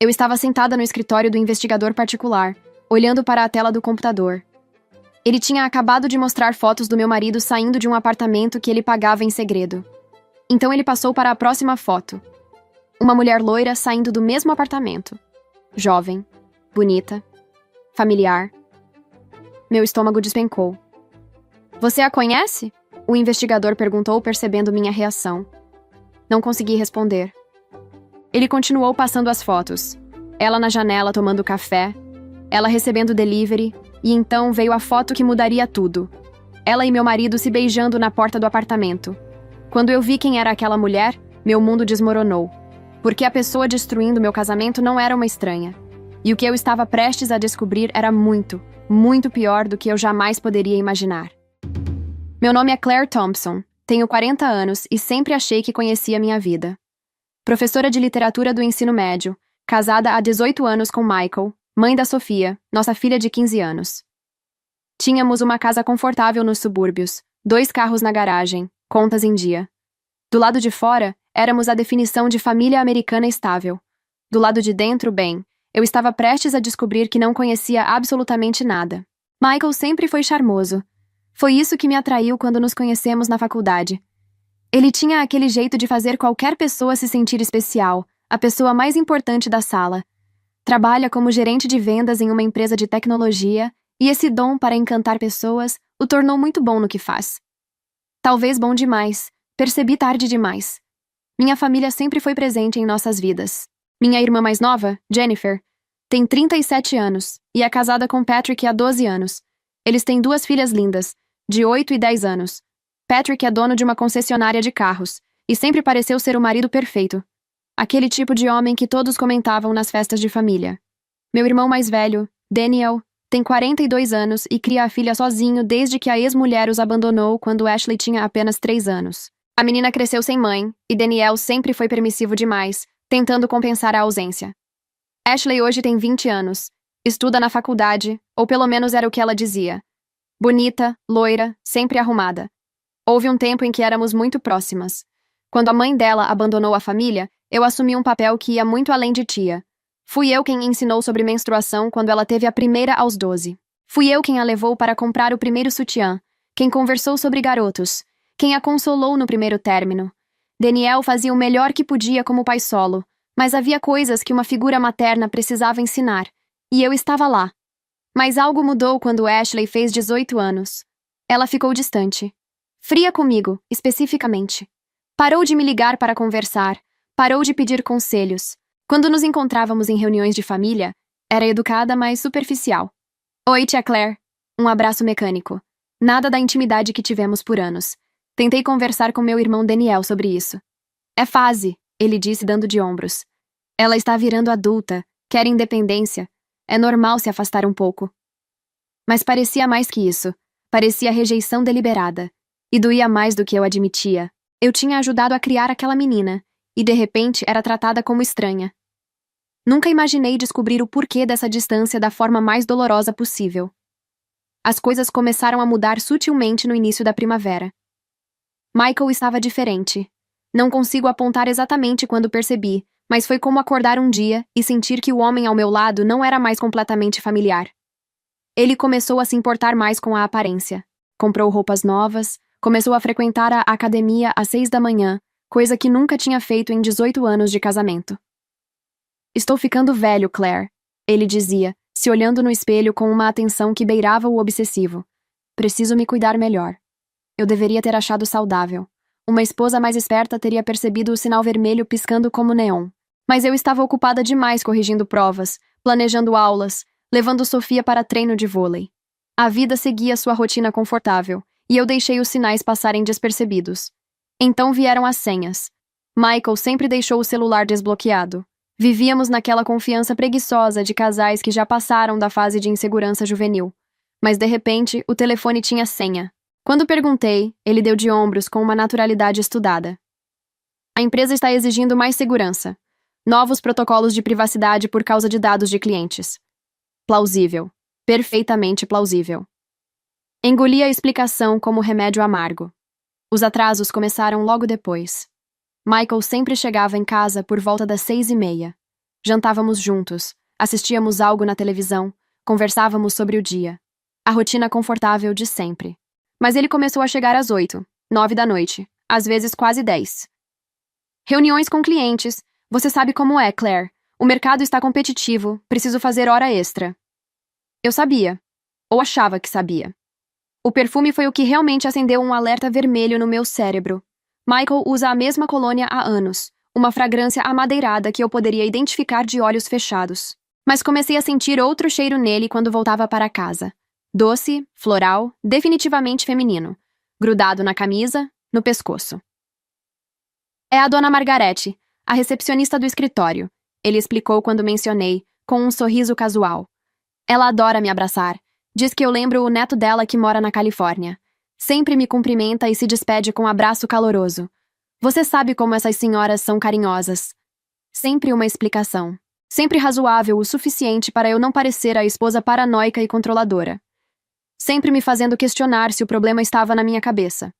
Eu estava sentada no escritório do investigador particular, olhando para a tela do computador. Ele tinha acabado de mostrar fotos do meu marido saindo de um apartamento que ele pagava em segredo. Então ele passou para a próxima foto. Uma mulher loira saindo do mesmo apartamento. Jovem, bonita, familiar. Meu estômago despencou. Você a conhece? O investigador perguntou, percebendo minha reação. Não consegui responder. Ele continuou passando as fotos. Ela na janela tomando café, ela recebendo delivery, e então veio a foto que mudaria tudo. Ela e meu marido se beijando na porta do apartamento. Quando eu vi quem era aquela mulher, meu mundo desmoronou. Porque a pessoa destruindo meu casamento não era uma estranha. E o que eu estava prestes a descobrir era muito, muito pior do que eu jamais poderia imaginar. Meu nome é Claire Thompson, tenho 40 anos e sempre achei que conhecia minha vida. Professora de literatura do ensino médio, casada há 18 anos com Michael, mãe da Sofia, nossa filha de 15 anos. Tínhamos uma casa confortável nos subúrbios, 2 carros na garagem, contas em dia. Do lado de fora, éramos a definição de família americana estável. Do lado de dentro, bem, eu estava prestes a descobrir que não conhecia absolutamente nada. Michael sempre foi charmoso. Foi isso que me atraiu quando nos conhecemos na faculdade. Ele tinha aquele jeito de fazer qualquer pessoa se sentir especial, a pessoa mais importante da sala. Trabalha como gerente de vendas em uma empresa de tecnologia, e esse dom para encantar pessoas o tornou muito bom no que faz. Talvez bom demais, percebi tarde demais. Minha família sempre foi presente em nossas vidas. Minha irmã mais nova, Jennifer, tem 37 anos e é casada com Patrick há 12 anos. Eles têm 2 filhas lindas, de 8 e 10 anos. Patrick é dono de uma concessionária de carros e sempre pareceu ser o marido perfeito. Aquele tipo de homem que todos comentavam nas festas de família. Meu irmão mais velho, Daniel, tem 42 anos e cria a filha sozinho desde que a ex-mulher os abandonou quando Ashley tinha apenas 3 anos. A menina cresceu sem mãe e Daniel sempre foi permissivo demais, tentando compensar a ausência. Ashley hoje tem 20 anos, estuda na faculdade, ou pelo menos era o que ela dizia. Bonita, loira, sempre arrumada. Houve um tempo em que éramos muito próximas. Quando a mãe dela abandonou a família, eu assumi um papel que ia muito além de tia. Fui eu quem ensinou sobre menstruação quando ela teve a primeira aos 12. Fui eu quem a levou para comprar o primeiro sutiã, quem conversou sobre garotos, quem a consolou no primeiro término. Daniel fazia o melhor que podia como pai solo, mas havia coisas que uma figura materna precisava ensinar, e eu estava lá. Mas algo mudou quando Ashley fez 18 anos. Ela ficou distante. Fria comigo, especificamente. Parou de me ligar para conversar, parou de pedir conselhos. Quando nos encontrávamos em reuniões de família, era educada, mas superficial. Oi, tia Claire. Um abraço mecânico. Nada da intimidade que tivemos por anos. Tentei conversar com meu irmão Daniel sobre isso. É fase, ele disse dando de ombros. Ela está virando adulta, quer independência. É normal se afastar um pouco. Mas parecia mais que isso. Parecia rejeição deliberada. E doía mais do que eu admitia. Eu tinha ajudado a criar aquela menina, e de repente era tratada como estranha. Nunca imaginei descobrir o porquê dessa distância da forma mais dolorosa possível. As coisas começaram a mudar sutilmente no início da primavera. Michael estava diferente. Não consigo apontar exatamente quando percebi, mas foi como acordar um dia e sentir que o homem ao meu lado não era mais completamente familiar. Ele começou a se importar mais com a aparência. Comprou roupas novas, começou a frequentar a academia às 6 da manhã, coisa que nunca tinha feito em 18 anos de casamento. Estou ficando velho, Claire, ele dizia, se olhando no espelho com uma atenção que beirava o obsessivo. Preciso me cuidar melhor. Eu deveria ter achado saudável. Uma esposa mais esperta teria percebido o sinal vermelho piscando como neon. Mas eu estava ocupada demais corrigindo provas, planejando aulas, levando Sofia para treino de vôlei. A vida seguia sua rotina confortável, e eu deixei os sinais passarem despercebidos. Então vieram as senhas. Michael sempre deixou o celular desbloqueado. Vivíamos naquela confiança preguiçosa de casais que já passaram da fase de insegurança juvenil. Mas de repente, o telefone tinha senha. Quando perguntei, ele deu de ombros com uma naturalidade estudada. A empresa está exigindo mais segurança. Novos protocolos de privacidade por causa de dados de clientes. Plausível. Perfeitamente plausível. Engoli a explicação como remédio amargo. Os atrasos começaram logo depois. Michael sempre chegava em casa por volta das 6:30. Jantávamos juntos, assistíamos algo na televisão, conversávamos sobre o dia. A rotina confortável de sempre. Mas ele começou a chegar às 8, 9 da noite, às vezes quase 10. Reuniões com clientes. Você sabe como é, Claire. O mercado está competitivo, preciso fazer hora extra. Eu sabia. Ou achava que sabia. O perfume foi o que realmente acendeu um alerta vermelho no meu cérebro. Michael usa a mesma colônia há anos, uma fragrância amadeirada que eu poderia identificar de olhos fechados. Mas comecei a sentir outro cheiro nele quando voltava para casa. Doce, floral, definitivamente feminino. Grudado na camisa, no pescoço. É a dona Margarete, a recepcionista do escritório, ele explicou quando mencionei, com um sorriso casual. Ela adora me abraçar. Diz que eu lembro o neto dela que mora na Califórnia. Sempre me cumprimenta e se despede com um abraço caloroso. Você sabe como essas senhoras são carinhosas. Sempre uma explicação. Sempre razoável o suficiente para eu não parecer a esposa paranoica e controladora. Sempre me fazendo questionar se o problema estava na minha cabeça.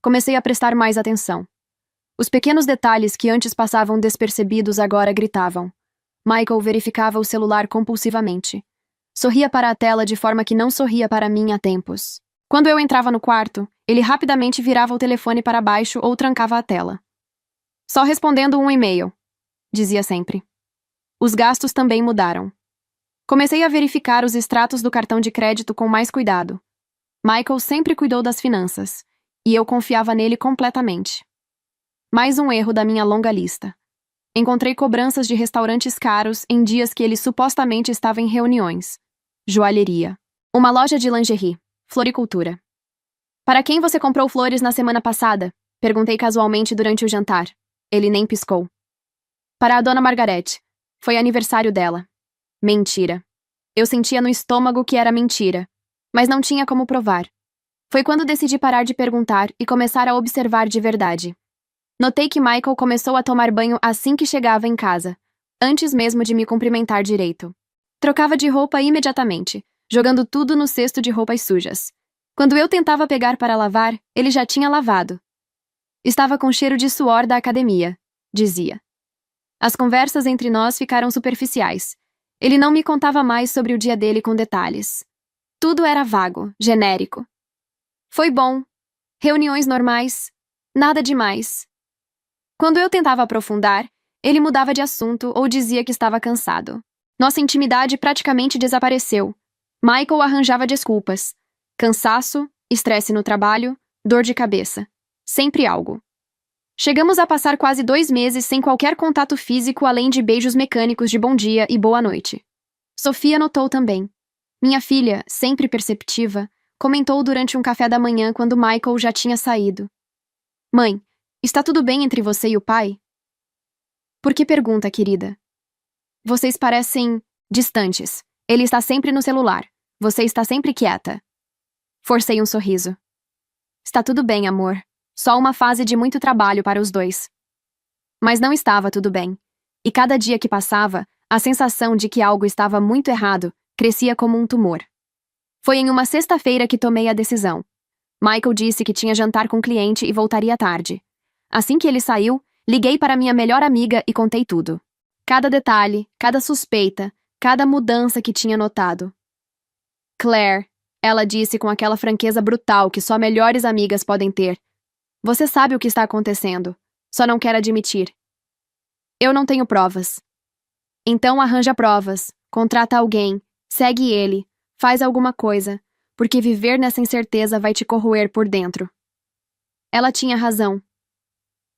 Comecei a prestar mais atenção. Os pequenos detalhes que antes passavam despercebidos agora gritavam. Michael verificava o celular compulsivamente. Sorria para a tela de forma que não sorria para mim há tempos. Quando eu entrava no quarto, ele rapidamente virava o telefone para baixo ou trancava a tela. Só respondendo um e-mail, dizia sempre. Os gastos também mudaram. Comecei a verificar os extratos do cartão de crédito com mais cuidado. Michael sempre cuidou das finanças, e eu confiava nele completamente. Mais um erro da minha longa lista. Encontrei cobranças de restaurantes caros em dias que ele supostamente estava em reuniões. Joalheria. Uma loja de lingerie. Floricultura. Para quem você comprou flores na semana passada? Perguntei casualmente durante o jantar. Ele nem piscou. Para a dona Margarete. Foi aniversário dela. Mentira. Eu sentia no estômago que era mentira, mas não tinha como provar. Foi quando decidi parar de perguntar e começar a observar de verdade. Notei que Michael começou a tomar banho assim que chegava em casa, antes mesmo de me cumprimentar direito. Trocava de roupa imediatamente, jogando tudo no cesto de roupas sujas. Quando eu tentava pegar para lavar, ele já tinha lavado. Estava com cheiro de suor da academia, dizia. As conversas entre nós ficaram superficiais. Ele não me contava mais sobre o dia dele com detalhes. Tudo era vago, genérico. Foi bom. Reuniões normais. Nada demais. Quando eu tentava aprofundar, ele mudava de assunto ou dizia que estava cansado. Nossa intimidade praticamente desapareceu. Michael arranjava desculpas. Cansaço, estresse no trabalho, dor de cabeça. Sempre algo. Chegamos a passar quase 2 meses sem qualquer contato físico além de beijos mecânicos de bom dia e boa noite. Sofia notou também. Minha filha, sempre perceptiva, comentou durante um café da manhã quando Michael já tinha saído. Mãe, está tudo bem entre você e o pai? Por que pergunta, querida? Vocês parecem distantes. Ele está sempre no celular. Você está sempre quieta. Forcei um sorriso. Está tudo bem, amor. Só uma fase de muito trabalho para os dois. Mas não estava tudo bem. E cada dia que passava, a sensação de que algo estava muito errado crescia como um tumor. Foi em uma sexta-feira que tomei a decisão. Michael disse que tinha jantar com um cliente e voltaria tarde. Assim que ele saiu, liguei para minha melhor amiga e contei tudo. Cada detalhe, cada suspeita, cada mudança que tinha notado. Claire, ela disse com aquela franqueza brutal que só melhores amigas podem ter. Você sabe o que está acontecendo, só não quer admitir. Eu não tenho provas. Então arranja provas, contrata alguém, segue ele, faz alguma coisa, porque viver nessa incerteza vai te corroer por dentro. Ela tinha razão.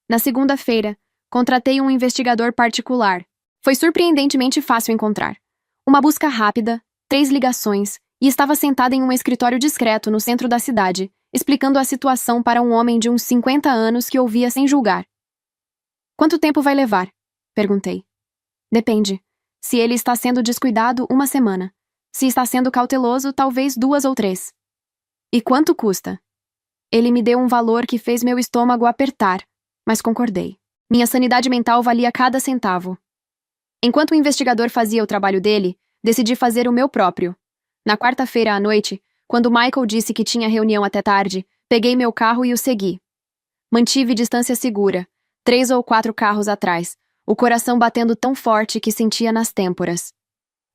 Na segunda-feira, contratei um investigador particular. Foi surpreendentemente fácil encontrar. Uma busca rápida, 3 ligações, e estava sentada em um escritório discreto no centro da cidade, explicando a situação para um homem de uns 50 anos que ouvia sem julgar. Quanto tempo vai levar? Perguntei. Depende. Se ele está sendo descuidado, 1 semana. Se está sendo cauteloso, talvez 2 ou 3. E quanto custa? Ele me deu um valor que fez meu estômago apertar, mas concordei. Minha sanidade mental valia cada centavo. Enquanto o investigador fazia o trabalho dele, decidi fazer o meu próprio. Na quarta-feira à noite, quando Michael disse que tinha reunião até tarde, peguei meu carro e o segui. Mantive distância segura, 3 ou 4 carros atrás, o coração batendo tão forte que sentia nas têmporas.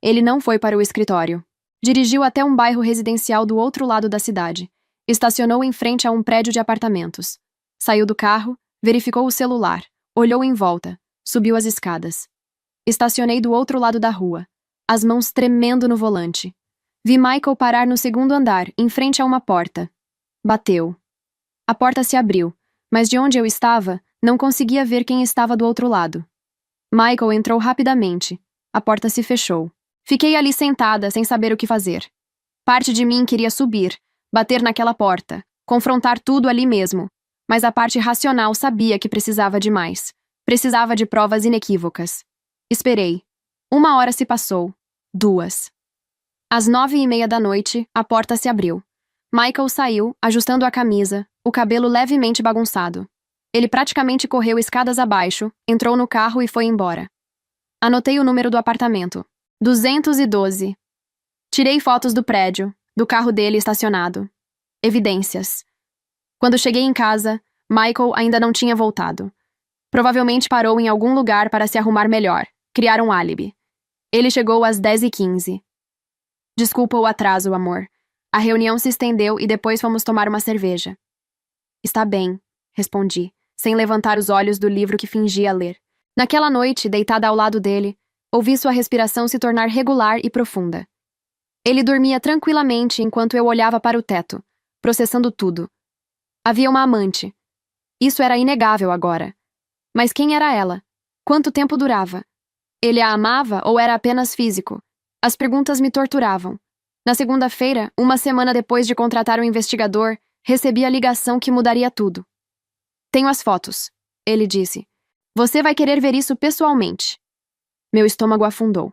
Ele não foi para o escritório. Dirigiu até um bairro residencial do outro lado da cidade. Estacionou em frente a um prédio de apartamentos. Saiu do carro, verificou o celular, olhou em volta, subiu as escadas. Estacionei do outro lado da rua, as mãos tremendo no volante. Vi Michael parar no segundo andar, em frente a uma porta. Bateu. A porta se abriu, mas de onde eu estava, não conseguia ver quem estava do outro lado. Michael entrou rapidamente. A porta se fechou. Fiquei ali sentada, sem saber o que fazer. Parte de mim queria subir, bater naquela porta, confrontar tudo ali mesmo, mas a parte racional sabia que precisava de mais. Precisava de provas inequívocas. Esperei. 1 hora se passou. 2. Às 9:30 da noite, a porta se abriu. Michael saiu, ajustando a camisa, o cabelo levemente bagunçado. Ele praticamente correu escadas abaixo, entrou no carro e foi embora. Anotei o número do apartamento. 212. Tirei fotos do prédio, do carro dele estacionado. Evidências. Quando cheguei em casa, Michael ainda não tinha voltado. Provavelmente parou em algum lugar para se arrumar melhor, criar um álibi. Ele chegou às 10:15. Desculpa o atraso, amor. A reunião se estendeu e depois fomos tomar uma cerveja. Está bem, respondi, sem levantar os olhos do livro que fingia ler. Naquela noite, deitada ao lado dele, ouvi sua respiração se tornar regular e profunda. Ele dormia tranquilamente enquanto eu olhava para o teto, processando tudo. Havia uma amante. Isso era inegável agora. Mas quem era ela? Quanto tempo durava? Ele a amava ou era apenas físico? As perguntas me torturavam. Na segunda-feira, 1 semana depois de contratar um investigador, recebi a ligação que mudaria tudo. Tenho as fotos, ele disse. Você vai querer ver isso pessoalmente. Meu estômago afundou.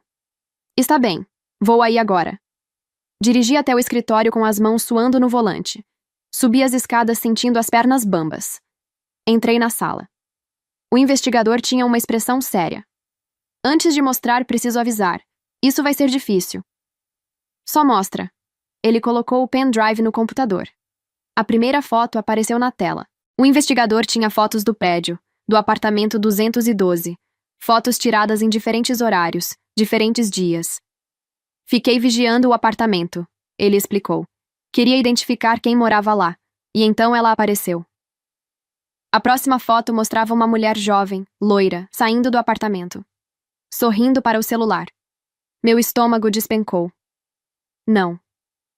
Está bem, vou aí agora. Dirigi até o escritório com as mãos suando no volante. Subi as escadas sentindo as pernas bambas. Entrei na sala. O investigador tinha uma expressão séria. Antes de mostrar, preciso avisar. Isso vai ser difícil. Só mostra. Ele colocou o pendrive no computador. A primeira foto apareceu na tela. O investigador tinha fotos do prédio, do apartamento 212. Fotos tiradas em diferentes horários, diferentes dias. Fiquei vigiando o apartamento, ele explicou. Queria identificar quem morava lá, e então ela apareceu. A próxima foto mostrava uma mulher jovem, loira, saindo do apartamento. Sorrindo para o celular. Meu estômago despencou. Não.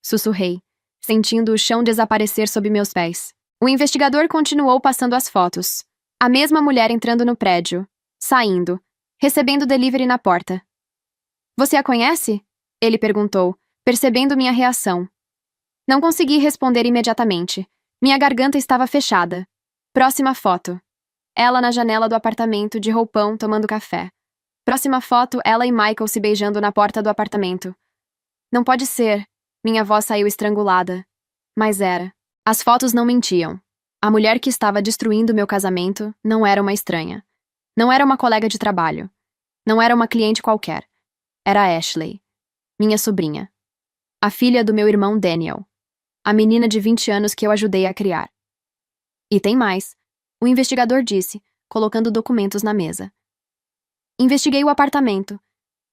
Sussurrei, sentindo o chão desaparecer sob meus pés. O investigador continuou passando as fotos. A mesma mulher entrando no prédio, saindo, recebendo delivery na porta. Você a conhece? Ele perguntou, percebendo minha reação. Não consegui responder imediatamente. Minha garganta estava fechada. Próxima foto. Ela na janela do apartamento, de roupão, tomando café. Próxima foto, ela e Michael se beijando na porta do apartamento. Não pode ser. Minha voz saiu estrangulada. Mas era. As fotos não mentiam. A mulher que estava destruindo meu casamento não era uma estranha. Não era uma colega de trabalho. Não era uma cliente qualquer. Era Ashley, minha sobrinha. A filha do meu irmão Daniel. A menina de 20 anos que eu ajudei a criar. E tem mais, o investigador disse, colocando documentos na mesa. Investiguei o apartamento.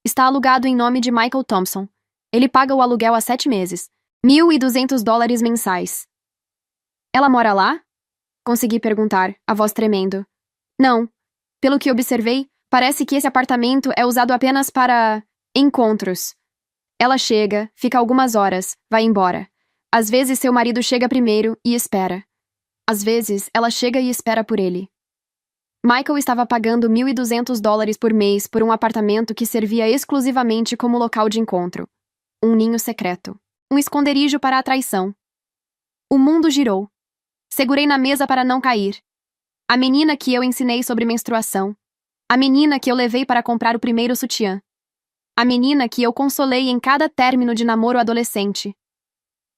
Está alugado em nome de Michael Thompson. Ele paga o aluguel há 7 meses. $1.200 mensais. Ela mora lá? Consegui perguntar, a voz tremendo. Não. Pelo que observei, parece que esse apartamento é usado apenas para encontros. Ela chega, fica algumas horas, vai embora. Às vezes seu marido chega primeiro e espera. Às vezes ela chega e espera por ele. Michael estava pagando $1.200 por mês por um apartamento que servia exclusivamente como local de encontro. Um ninho secreto. Um esconderijo para a traição. O mundo girou. Segurei na mesa para não cair. A menina que eu ensinei sobre menstruação. A menina que eu levei para comprar o primeiro sutiã. A menina que eu consolei em cada término de namoro adolescente.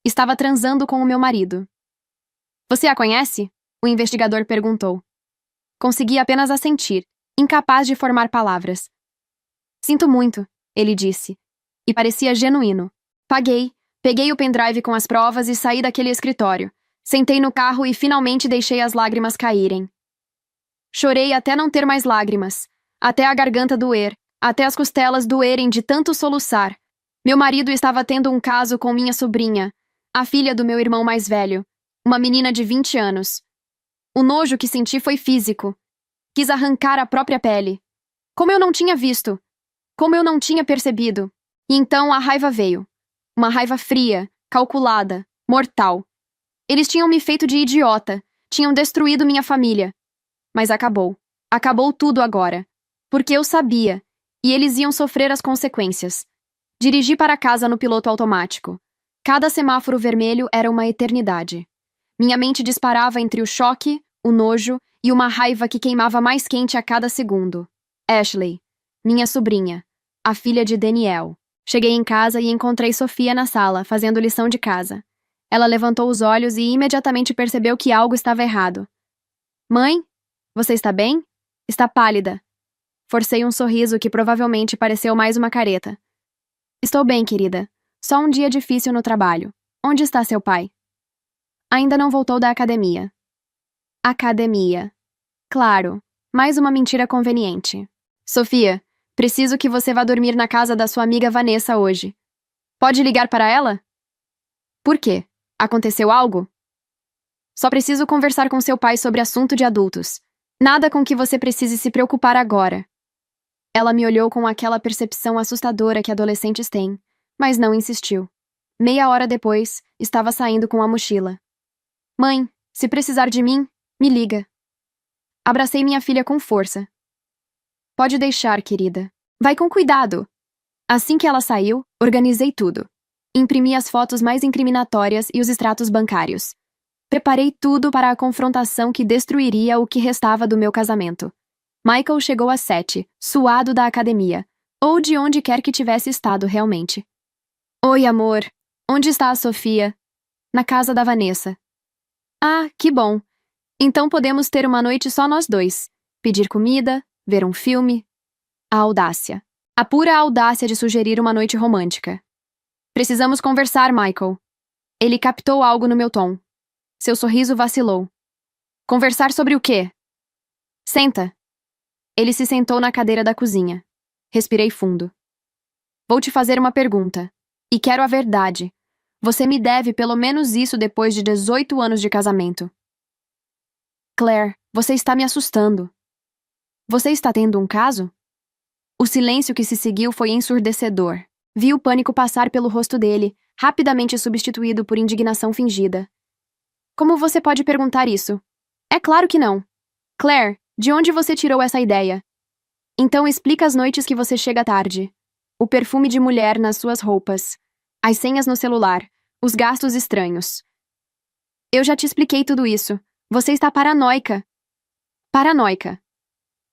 Estava transando com o meu marido. Você a conhece? O investigador perguntou. Consegui apenas assentir, incapaz de formar palavras. Sinto muito, ele disse. E parecia genuíno. Paguei, peguei o pendrive com as provas e saí daquele escritório. Sentei no carro e finalmente deixei as lágrimas caírem. Chorei até não ter mais lágrimas. até a garganta doer, até as costelas doerem de tanto soluçar. Meu marido estava tendo um caso com minha sobrinha, a filha do meu irmão mais velho, uma menina de 20 anos. O nojo que senti foi físico. Quis arrancar a própria pele. Como eu não tinha visto. Como eu não tinha percebido. E então a raiva veio. Uma raiva fria, calculada, mortal. Eles tinham me feito de idiota. Tinham destruído minha família. Mas acabou. Acabou tudo agora. Porque eu sabia. E eles iam sofrer as consequências. Dirigi para casa no piloto automático. Cada semáforo vermelho era uma eternidade. Minha mente disparava entre o choque, o nojo e uma raiva que queimava mais quente a cada segundo. Ashley, minha sobrinha, a filha de Daniel. Cheguei em casa e encontrei Sofia na sala, fazendo lição de casa. Ela levantou os olhos e imediatamente percebeu que algo estava errado. Mãe, você está bem? Está pálida. Forcei um sorriso que provavelmente pareceu mais uma careta. Estou bem, querida. Só um dia difícil no trabalho. Onde está seu pai? Ainda não voltou da academia. Academia. Claro, mais uma mentira conveniente. Sofia, preciso que você vá dormir na casa da sua amiga Vanessa hoje. Pode ligar para ela? Por quê? Aconteceu algo? Só preciso conversar com seu pai sobre assunto de adultos. Nada com que você precise se preocupar agora. Ela me olhou com aquela percepção assustadora que adolescentes têm, mas não insistiu. Meia hora depois, estava saindo com a mochila. Mãe, se precisar de mim, me liga. Abracei minha filha com força. Pode deixar, querida. Vai com cuidado. Assim que ela saiu, organizei tudo. Imprimi as fotos mais incriminatórias e os extratos bancários. Preparei tudo para a confrontação que destruiria o que restava do meu casamento. Michael chegou às 7, suado da academia, ou de onde quer que tivesse estado realmente. Oi, amor. Onde está a Sofia? Na casa da Vanessa. Ah, que bom. Então podemos ter uma noite só nós dois. Pedir comida, ver um filme. A audácia. A pura audácia de sugerir uma noite romântica. Precisamos conversar, Michael. Ele captou algo no meu tom. Seu sorriso vacilou. Conversar sobre o quê? Senta. Ele se sentou na cadeira da cozinha. Respirei fundo. Vou te fazer uma pergunta. E quero a verdade. Você me deve pelo menos isso depois de 18 anos de casamento. Claire, você está me assustando. Você está tendo um caso? O silêncio que se seguiu foi ensurdecedor. Vi o pânico passar pelo rosto dele, rapidamente substituído por indignação fingida. Como você pode perguntar isso? É claro que não. Claire, de onde você tirou essa ideia? Então explica as noites que você chega tarde. O perfume de mulher nas suas roupas. As senhas no celular. Os gastos estranhos. Eu já te expliquei tudo isso. Você está paranoica. Paranoica.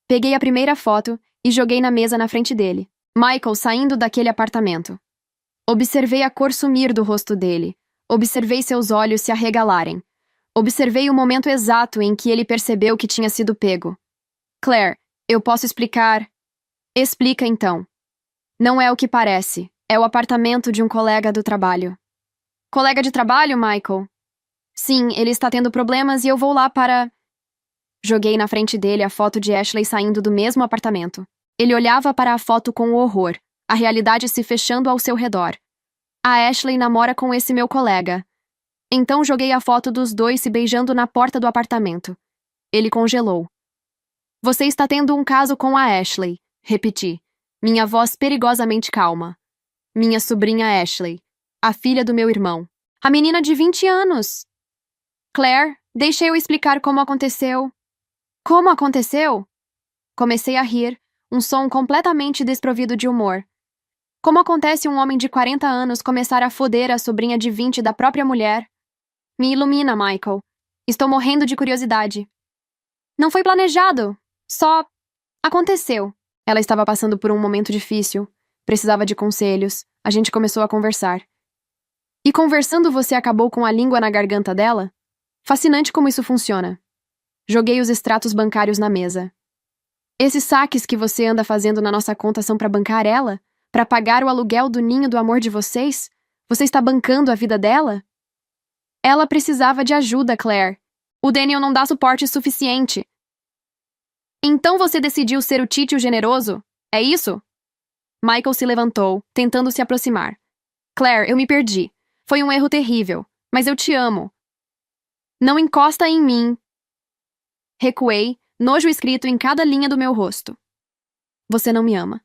Peguei a primeira foto e joguei na mesa na frente dele. Michael saindo daquele apartamento. Observei a cor sumir do rosto dele. Observei seus olhos se arregalarem. Observei o momento exato em que ele percebeu que tinha sido pego. Claire, eu posso explicar? Explica então. Não é o que parece. É o apartamento de um colega do trabalho. Colega de trabalho, Michael? Sim, ele está tendo problemas e eu vou lá para... Joguei na frente dele a foto de Ashley saindo do mesmo apartamento. Ele olhava para a foto com horror, a realidade se fechando ao seu redor. A Ashley namora com esse meu colega. Então joguei a foto dos dois se beijando na porta do apartamento. Ele congelou. Você está tendo um caso com a Ashley, repeti, minha voz perigosamente calma. Minha sobrinha Ashley, a filha do meu irmão. A menina de 20 anos. Claire, deixe eu explicar como aconteceu. Como aconteceu? Comecei a rir, um som completamente desprovido de humor. Como acontece um homem de 40 anos começar a foder a sobrinha de 20 da própria mulher? Me ilumina, Michael. Estou morrendo de curiosidade. Não foi planejado. Só... aconteceu. Ela estava passando por um momento difícil. Precisava de conselhos. A gente começou a conversar. E conversando você acabou com a língua na garganta dela? Fascinante como isso funciona. Joguei os extratos bancários na mesa. Esses saques que você anda fazendo na nossa conta são para bancar ela? Para pagar o aluguel do ninho do amor de vocês? Você está bancando a vida dela? Ela precisava de ajuda, Claire. O Daniel não dá suporte suficiente. Então você decidiu ser o titio generoso? É isso? Michael se levantou, tentando se aproximar. Claire, eu me perdi. Foi um erro terrível. Mas eu te amo. Não encosta em mim. Recuei, nojo escrito em cada linha do meu rosto. Você não me ama.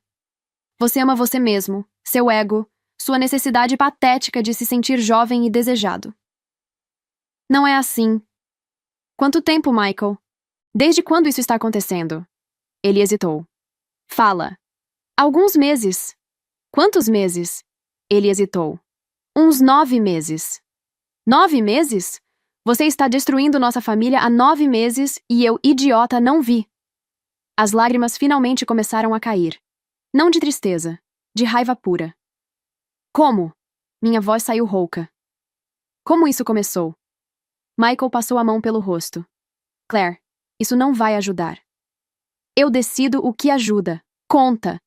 Você ama você mesmo, seu ego, sua necessidade patética de se sentir jovem e desejado. Não é assim. Quanto tempo, Michael? Desde quando isso está acontecendo? Ele hesitou. Fala. Alguns meses. Quantos meses? Ele hesitou. Uns 9 meses. 9 meses? Você está destruindo nossa família há 9 meses e eu, idiota, não vi. As lágrimas finalmente começaram a cair. Não de tristeza, de raiva pura. Como? Minha voz saiu rouca. Como isso começou? Michael passou a mão pelo rosto. Claire, isso não vai ajudar. Eu decido o que ajuda. Conta.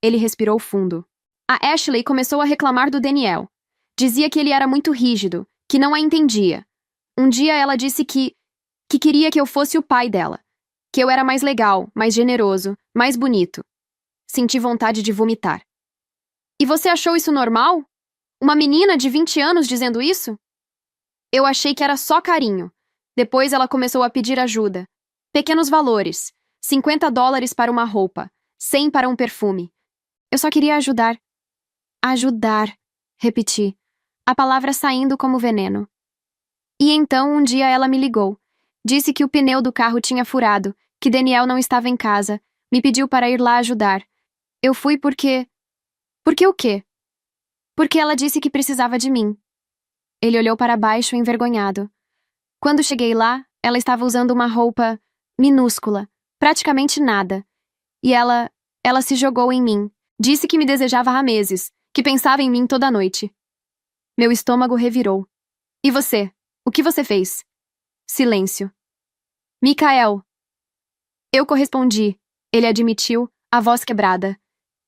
Ele respirou fundo. A Ashley começou a reclamar do Daniel. Dizia que ele era muito rígido, que não a entendia. Um dia ela disse que queria que eu fosse o pai dela. Que eu era mais legal, mais generoso, mais bonito. Senti vontade de vomitar. E você achou isso normal? Uma menina de 20 anos dizendo isso? Eu achei que era só carinho. Depois ela começou a pedir ajuda. Pequenos valores. $50 para uma roupa. 100 para um perfume. Eu só queria ajudar. Ajudar, repeti, a palavra saindo como veneno. E então um dia ela me ligou. Disse que o pneu do carro tinha furado, que Daniel não estava em casa. Me pediu para ir lá ajudar. Eu fui porque... Porque o quê? Porque ela disse que precisava de mim. Ele olhou para baixo envergonhado. Quando cheguei lá, ela estava usando uma roupa minúscula, praticamente nada. E ela se jogou em mim. Disse que me desejava há meses, que pensava em mim toda noite. Meu estômago revirou. E você? O que você fez? Silêncio. Michael. Eu correspondi. Ele admitiu, a voz quebrada.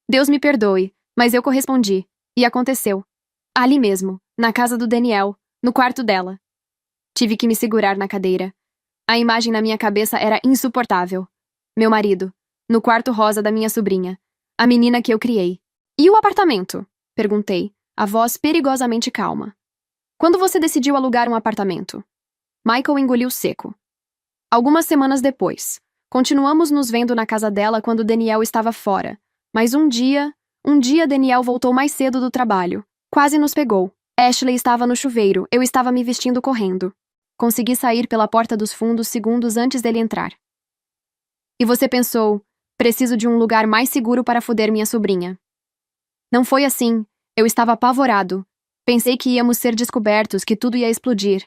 Deus me perdoe, mas eu correspondi. E aconteceu. Ali mesmo, na casa do Daniel, no quarto dela. Tive que me segurar na cadeira. A imagem na minha cabeça era insuportável. Meu marido, no quarto rosa da minha sobrinha. A menina que eu criei. E o apartamento? Perguntei, a voz perigosamente calma. Quando você decidiu alugar um apartamento? Michael engoliu seco. Algumas semanas depois. Continuamos nos vendo na casa dela quando Daniel estava fora. Mas um dia Daniel voltou mais cedo do trabalho. Quase nos pegou. Ashley estava no chuveiro, eu estava me vestindo correndo. Consegui sair pela porta dos fundos segundos antes dele entrar. E você pensou, preciso de um lugar mais seguro para foder minha sobrinha. Não foi assim. Eu estava apavorado. Pensei que íamos ser descobertos, que tudo ia explodir.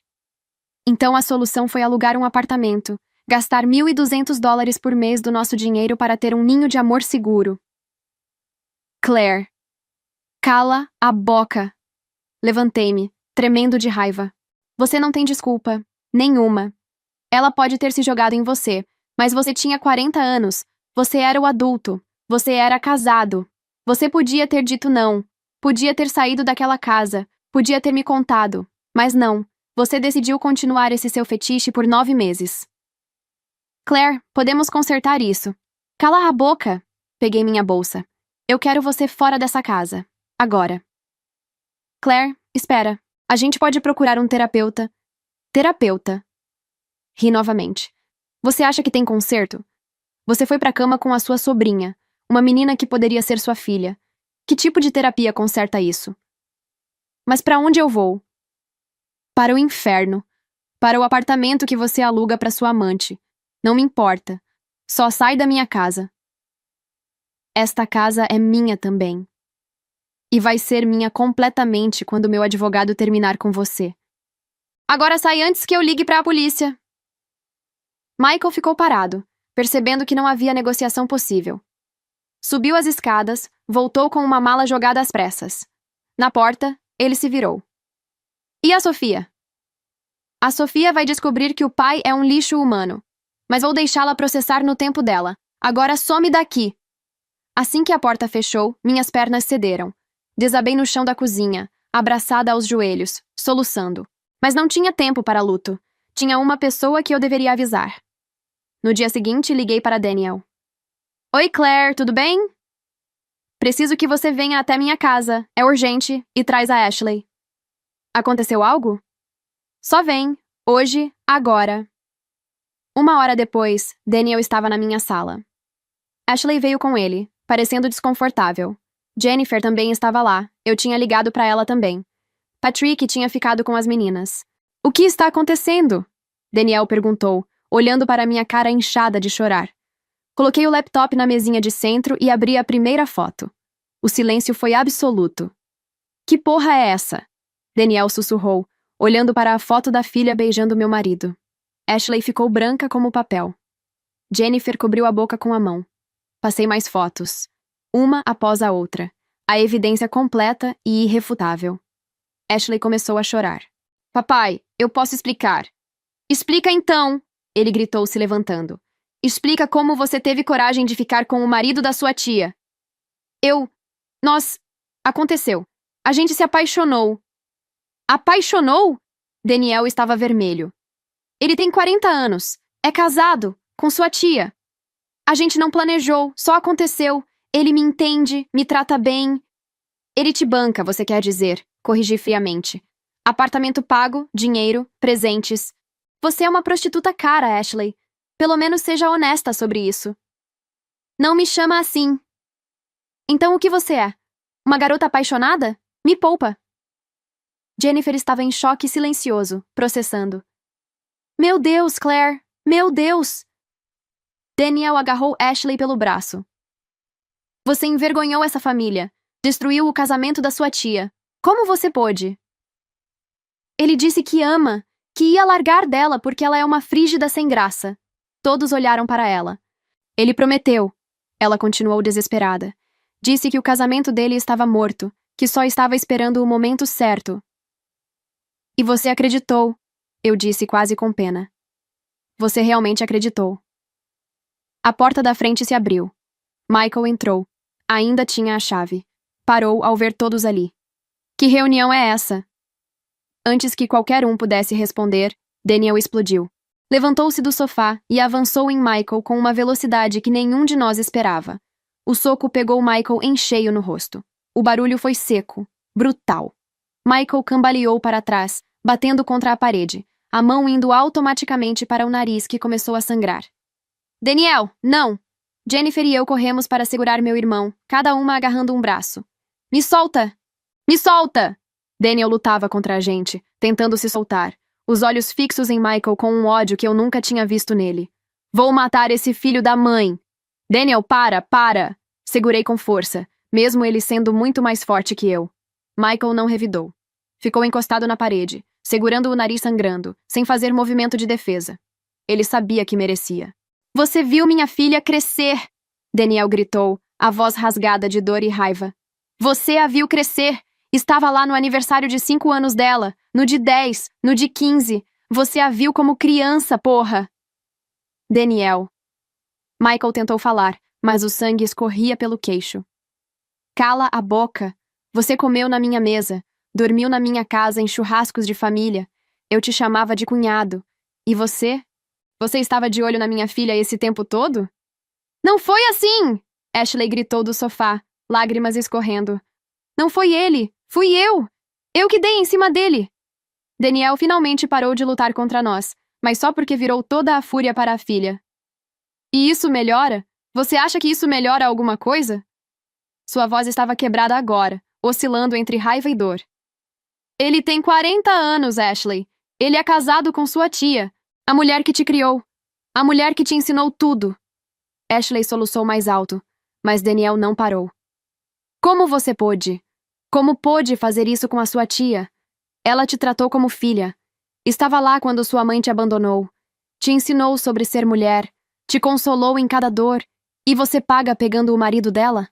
Então a solução foi alugar um apartamento, gastar $1.200 por mês do nosso dinheiro para ter um ninho de amor seguro. Claire. Cala a boca. Levantei-me, tremendo de raiva. Você não tem desculpa. Nenhuma. Ela pode ter se jogado em você, mas você tinha 40 anos. Você era o adulto. Você era casado. Você podia ter dito não. Podia ter saído daquela casa. Podia ter me contado. Mas não. Você decidiu continuar esse seu fetiche por 9 meses. Claire, podemos consertar isso. Cala a boca. Peguei minha bolsa. Eu quero você fora dessa casa. Agora. Claire, espera. A gente pode procurar um terapeuta. Terapeuta. Ri novamente. Você acha que tem conserto? Você foi pra cama com a sua sobrinha, uma menina que poderia ser sua filha. Que tipo de terapia conserta isso? Mas pra onde eu vou? Para o inferno. Para o apartamento que você aluga pra sua amante. Não me importa. Só sai da minha casa. Esta casa é minha também. E vai ser minha completamente quando meu advogado terminar com você. Agora sai antes que eu ligue pra polícia. Michael ficou parado, percebendo que não havia negociação possível. Subiu as escadas, voltou com uma mala jogada às pressas. Na porta, ele se virou. E a Sofia? A Sofia vai descobrir que o pai é um lixo humano. Mas vou deixá-la processar no tempo dela. Agora some daqui! Assim que a porta fechou, minhas pernas cederam. Desabei no chão da cozinha, abraçada aos joelhos, soluçando. Mas não tinha tempo para luto. Tinha uma pessoa que eu deveria avisar. No dia seguinte, liguei para Daniel. Oi, Claire, tudo bem? Preciso que você venha até minha casa. É urgente. E traz a Ashley. Aconteceu algo? Só vem. Hoje, agora. 1 hora depois, Daniel estava na minha sala. Ashley veio com ele, parecendo desconfortável. Jennifer também estava lá. Eu tinha ligado para ela também. Patrick tinha ficado com as meninas. O que está acontecendo? Daniel perguntou, olhando para minha cara inchada de chorar. Coloquei o laptop na mesinha de centro e abri a primeira foto. O silêncio foi absoluto. Que porra é essa? Daniel sussurrou, olhando para a foto da filha beijando meu marido. Ashley ficou branca como papel. Jennifer cobriu a boca com a mão. Passei mais fotos. Uma após a outra. A evidência completa e irrefutável. Ashley começou a chorar. Papai, eu posso explicar. Explica então! Ele gritou, se levantando. Explica como você teve coragem de ficar com o marido da sua tia. Nós... Aconteceu. A gente se apaixonou. Apaixonou? Daniel estava vermelho. Ele tem 40 anos. É casado. Com sua tia. A gente não planejou. Só aconteceu. Ele me entende. Me trata bem. Ele te banca, você quer dizer. Corrigi friamente. Apartamento pago, dinheiro, presentes. Você é uma prostituta cara, Ashley. Pelo menos seja honesta sobre isso. Não me chama assim. Então o que você é? Uma garota apaixonada? Me poupa. Jennifer estava em choque silencioso, processando. Meu Deus, Claire! Meu Deus! Daniel agarrou Ashley pelo braço. Você envergonhou essa família. Destruiu o casamento da sua tia. Como você pôde? Ele disse que ama, que ia largar dela porque ela é uma frígida sem graça. Todos olharam para ela. Ele prometeu. Ela continuou desesperada. Disse que o casamento dele estava morto, que só estava esperando o momento certo. E você acreditou, eu disse quase com pena. Você realmente acreditou. A porta da frente se abriu. Michael entrou. Ainda tinha a chave. Parou ao ver todos ali. Que reunião é essa? Antes que qualquer um pudesse responder, Daniel explodiu. Levantou-se do sofá e avançou em Michael com uma velocidade que nenhum de nós esperava. O soco pegou Michael em cheio no rosto. O barulho foi seco, brutal. Michael cambaleou para trás, batendo contra a parede, a mão indo automaticamente para o nariz que começou a sangrar. Daniel, não! Jennifer e eu corremos para segurar meu irmão, cada uma agarrando um braço. Me solta! Me solta! Daniel lutava contra a gente, tentando se soltar, os olhos fixos em Michael com um ódio que eu nunca tinha visto nele. Vou matar esse filho da mãe! Daniel, para! Segurei com força, mesmo ele sendo muito mais forte que eu. Michael não revidou. Ficou encostado na parede, segurando o nariz sangrando, sem fazer movimento de defesa. Ele sabia que merecia. Você viu minha filha crescer! Daniel gritou, a voz rasgada de dor e raiva. Você a viu crescer! Estava lá no aniversário de 5 anos dela, no de 10, no de 15. Você a viu como criança, porra! Daniel. Michael tentou falar, mas o sangue escorria pelo queixo. Cala a boca! Você comeu na minha mesa, dormiu na minha casa em churrascos de família. Eu te chamava de cunhado. E você? Você estava de olho na minha filha esse tempo todo? Não foi assim! Ashley gritou do sofá, lágrimas escorrendo. Não foi ele! Fui eu! Eu que dei em cima dele! Daniel finalmente parou de lutar contra nós, mas só porque virou toda a fúria para a filha. E isso melhora? Você acha que isso melhora alguma coisa? Sua voz estava quebrada agora, oscilando entre raiva e dor. Ele tem 40 anos, Ashley. Ele é casado com sua tia, a mulher que te criou, a mulher que te ensinou tudo. Ashley soluçou mais alto, mas Daniel não parou. Como você pôde? Como pôde fazer isso com a sua tia? Ela te tratou como filha. Estava lá quando sua mãe te abandonou. Te ensinou sobre ser mulher. Te consolou em cada dor. E você paga pegando o marido dela?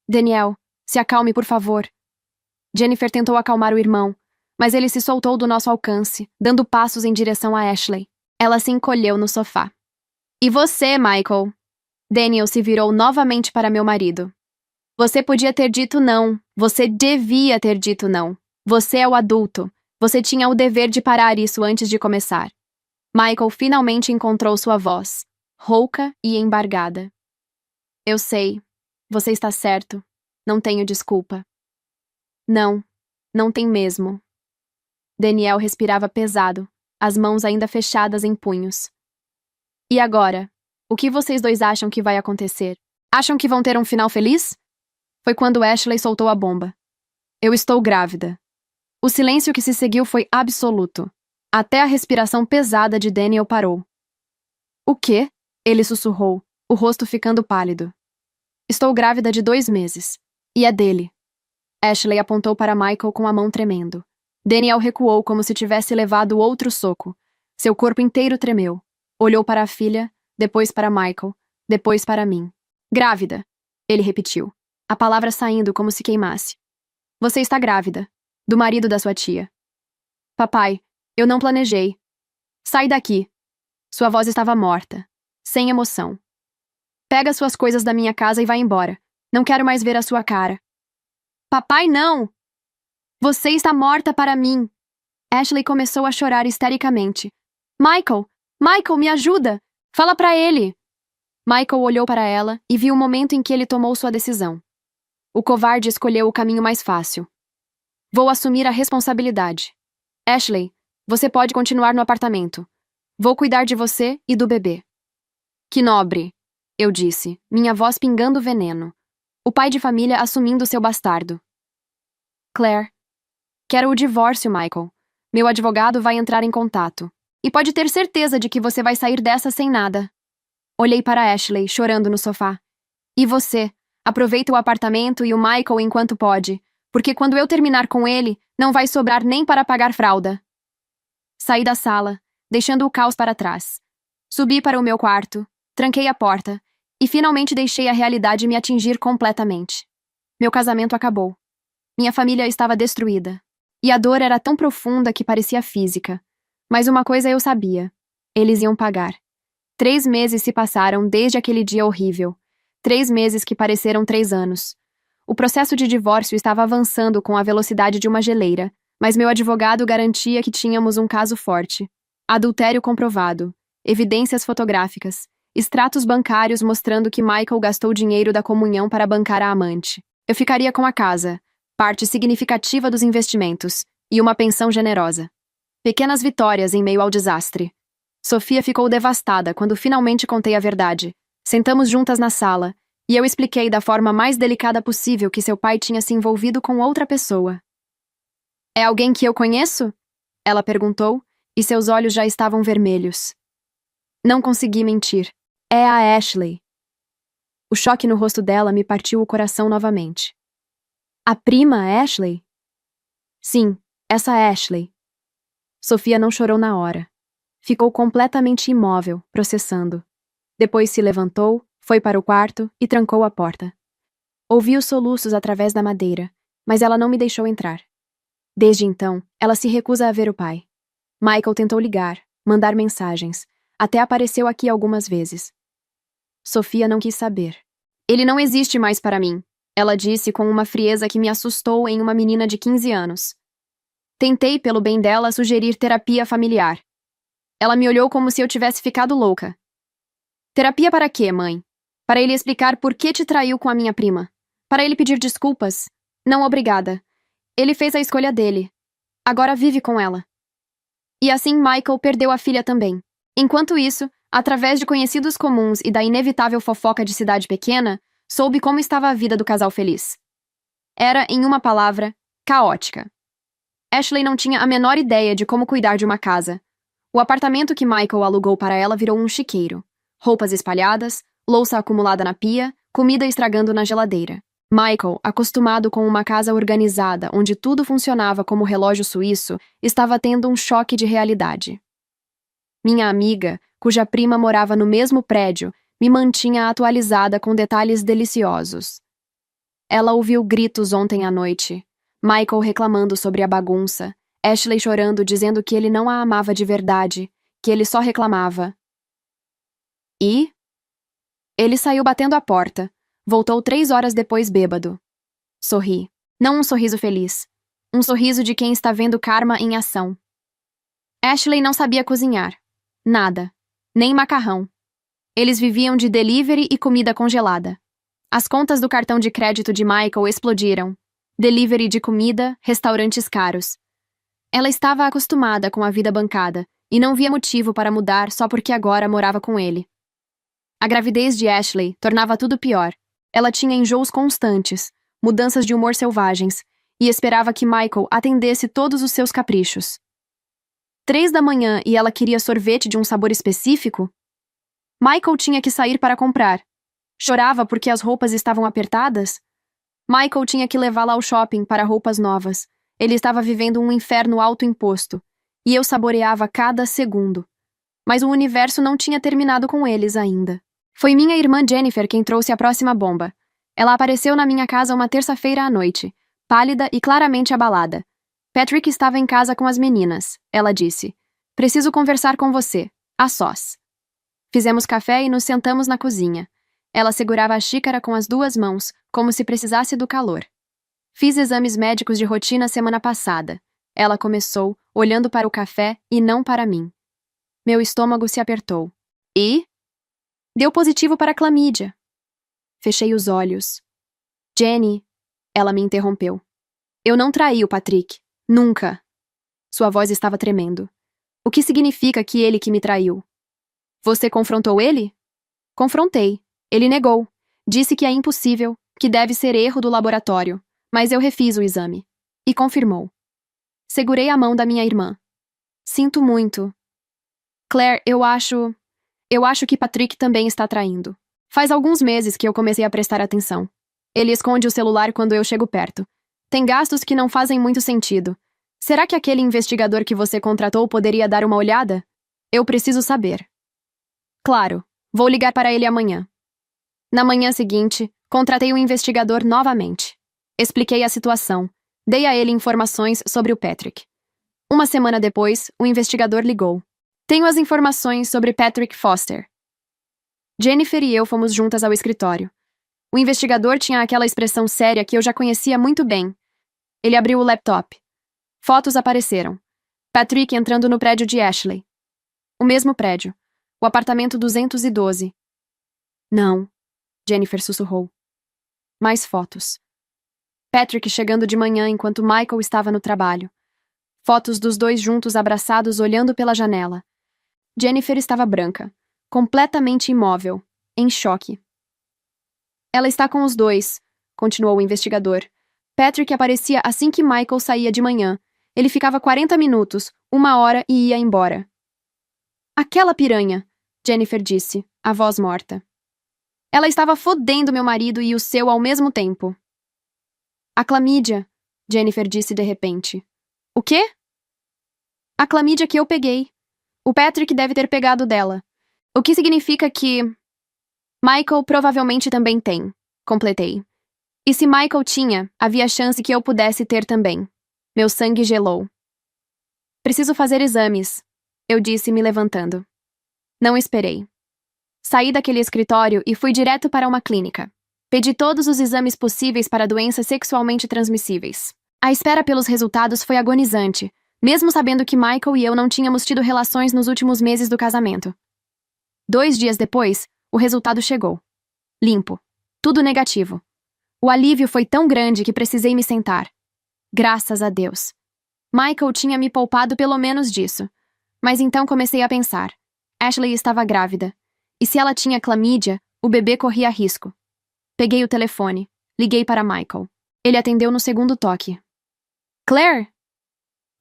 Daniel, se acalme, por favor. Jennifer tentou acalmar o irmão, mas ele se soltou do nosso alcance, dando passos em direção a Ashley. Ela se encolheu no sofá. E você, Michael? Daniel se virou novamente para meu marido. Você podia ter dito não. Você devia ter dito não. Você é o adulto. Você tinha o dever de parar isso antes de começar. Michael finalmente encontrou sua voz. rouca e embargada. Eu sei. Você está certo. Não tenho desculpa. Não. Não tem mesmo. Daniel respirava pesado, as mãos ainda fechadas em punhos. E agora? O que vocês dois acham que vai acontecer? Acham que vão ter um final feliz? Foi quando Ashley soltou a bomba. Eu estou grávida. O silêncio que se seguiu foi absoluto. Até a respiração pesada de Daniel parou. O quê? Ele sussurrou, o rosto ficando pálido. Estou grávida de 2 meses. E é dele. Ashley apontou para Michael com a mão tremendo. Daniel recuou como se tivesse levado outro soco. Seu corpo inteiro tremeu. Olhou para a filha, depois para Michael, depois para mim. Grávida, ele repetiu, a palavra saindo como se queimasse. Você está grávida. Do marido da sua tia. Papai, eu não planejei. Sai daqui. Sua voz estava morta, sem emoção. Pega suas coisas da minha casa e vai embora. Não quero mais ver a sua cara. Papai, não! Você está morta para mim. Ashley começou a chorar histericamente. Michael! Michael, me ajuda! Fala para ele! Michael olhou para ela e viu o momento em que ele tomou sua decisão. O covarde escolheu o caminho mais fácil. Vou assumir a responsabilidade. Ashley, você pode continuar no apartamento. Vou cuidar de você e do bebê. Que nobre, eu disse, minha voz pingando veneno. O pai de família assumindo seu bastardo. Claire. Quero o divórcio, Michael. Meu advogado vai entrar em contato. E pode ter certeza de que você vai sair dessa sem nada. Olhei para Ashley, chorando no sofá. E você? Aproveita o apartamento e o Michael enquanto pode, porque quando eu terminar com ele, não vai sobrar nem para pagar fralda. Saí da sala, deixando o caos para trás. Subi para o meu quarto, tranquei a porta e finalmente deixei a realidade me atingir completamente. Meu casamento acabou. Minha família estava destruída. E a dor era tão profunda que parecia física. Mas uma coisa eu sabia. Eles iam pagar. 3 meses se passaram desde aquele dia horrível. 3 meses que pareceram 3 anos. O processo de divórcio estava avançando com a velocidade de uma geleira, mas meu advogado garantia que tínhamos um caso forte. Adultério comprovado, evidências fotográficas, extratos bancários mostrando que Michael gastou dinheiro da comunhão para bancar a amante. Eu ficaria com a casa, parte significativa dos investimentos, e uma pensão generosa. Pequenas vitórias em meio ao desastre. Sofia ficou devastada quando finalmente contei a verdade. Sentamos juntas na sala, e eu expliquei da forma mais delicada possível que seu pai tinha se envolvido com outra pessoa. É alguém que eu conheço? Ela perguntou, e seus olhos já estavam vermelhos. Não consegui mentir. É a Ashley. O choque no rosto dela me partiu o coração novamente. A prima Ashley? Sim, essa Ashley. Sofia não chorou na hora. Ficou completamente imóvel, processando. Depois se levantou, foi para o quarto e trancou a porta. Ouvi os soluços através da madeira, mas ela não me deixou entrar. Desde então, ela se recusa a ver o pai. Michael tentou ligar, mandar mensagens, até apareceu aqui algumas vezes. Sofia não quis saber. Ele não existe mais para mim, ela disse com uma frieza que me assustou em uma menina de 15 anos. Tentei, pelo bem dela, sugerir terapia familiar. Ela me olhou como se eu tivesse ficado louca. Terapia para quê, mãe? Para ele explicar por que te traiu com a minha prima. Para ele pedir desculpas. Não, obrigada. Ele fez a escolha dele. Agora vive com ela. E assim Michael perdeu a filha também. Enquanto isso, através de conhecidos comuns e da inevitável fofoca de cidade pequena, soube como estava a vida do casal feliz. Era, em uma palavra, caótica. Ashley não tinha a menor ideia de como cuidar de uma casa. O apartamento que Michael alugou para ela virou um chiqueiro. Roupas espalhadas, louça acumulada na pia, comida estragando na geladeira. Michael, acostumado com uma casa organizada onde tudo funcionava como relógio suíço, estava tendo um choque de realidade. Minha amiga, cuja prima morava no mesmo prédio, me mantinha atualizada com detalhes deliciosos. Ela ouviu gritos ontem à noite. Michael reclamando sobre a bagunça. Ashley chorando, dizendo que ele não a amava de verdade, que ele só reclamava. E? Ele saiu batendo a porta. Voltou 3 horas depois bêbado. Sorri. Não um sorriso feliz. Um sorriso de quem está vendo karma em ação. Ashley não sabia cozinhar. Nada. Nem macarrão. Eles viviam de delivery e comida congelada. As contas do cartão de crédito de Michael explodiram. Delivery de comida, restaurantes caros. Ela estava acostumada com a vida bancada e não via motivo para mudar só porque agora morava com ele. A gravidez de Ashley tornava tudo pior. Ela tinha enjoos constantes, mudanças de humor selvagens, e esperava que Michael atendesse todos os seus caprichos. 3 da manhã e ela queria sorvete de um sabor específico? Michael tinha que sair para comprar. Chorava porque as roupas estavam apertadas? Michael tinha que levá-la ao shopping para roupas novas. Ele estava vivendo um inferno autoimposto, e eu saboreava cada segundo. Mas o universo não tinha terminado com eles ainda. Foi minha irmã Jennifer quem trouxe a próxima bomba. Ela apareceu na minha casa uma terça-feira à noite, pálida e claramente abalada. Patrick estava em casa com as meninas, ela disse. Preciso conversar com você, a sós. Fizemos café e nos sentamos na cozinha. Ela segurava a xícara com as 2 mãos, como se precisasse do calor. Fiz exames médicos de rotina semana passada. Ela começou, olhando para o café e não para mim. Meu estômago se apertou. E? Deu positivo para clamídia. Fechei os olhos. Jenny, ela me interrompeu. Eu não traí o Patrick. Nunca. Sua voz estava tremendo. O que significa que ele que me traiu? Você confrontou ele? Confrontei. Ele negou. Disse que é impossível, que deve ser erro do laboratório. Mas eu refiz o exame. E confirmou. Segurei a mão da minha irmã. Sinto muito. Claire, eu acho que Patrick também está traindo. Faz alguns meses que eu comecei a prestar atenção. Ele esconde o celular quando eu chego perto. Tem gastos que não fazem muito sentido. Será que aquele investigador que você contratou poderia dar uma olhada? Eu preciso saber. Claro, vou ligar para ele amanhã. Na manhã seguinte, contratei o investigador novamente. Expliquei a situação. Dei a ele informações sobre o Patrick. Uma semana depois, o investigador ligou. Tenho as informações sobre Patrick Foster. Jennifer e eu fomos juntas ao escritório. O investigador tinha aquela expressão séria que eu já conhecia muito bem. Ele abriu o laptop. Fotos apareceram. Patrick entrando no prédio de Ashley. O mesmo prédio. O apartamento 212. Não, Jennifer sussurrou. Mais fotos. Patrick chegando de manhã enquanto Michael estava no trabalho. Fotos dos dois juntos abraçados olhando pela janela. Jennifer estava branca, completamente imóvel, em choque. Ela está com os dois, continuou o investigador. Patrick aparecia assim que Michael saía de manhã. Ele ficava 40 minutos, 1 hora e ia embora. Aquela piranha, Jennifer disse, a voz morta. Ela estava fodendo meu marido e o seu ao mesmo tempo. A clamídia, Jennifer disse de repente. O quê? A clamídia que eu peguei. O Patrick deve ter pegado dela. O que significa que... Michael provavelmente também tem, completei. E se Michael tinha, havia chance que eu pudesse ter também. Meu sangue gelou. Preciso fazer exames, eu disse me levantando. Não esperei. Saí daquele escritório e fui direto para uma clínica. Pedi todos os exames possíveis para doenças sexualmente transmissíveis. A espera pelos resultados foi agonizante, mesmo sabendo que Michael e eu não tínhamos tido relações nos últimos meses do casamento. 2 dias depois, o resultado chegou. Limpo. Tudo negativo. O alívio foi tão grande que precisei me sentar. Graças a Deus. Michael tinha me poupado pelo menos disso. Mas então comecei a pensar. Ashley estava grávida. E se ela tinha clamídia, o bebê corria risco. Peguei o telefone. Liguei para Michael. Ele atendeu no segundo toque. Claire?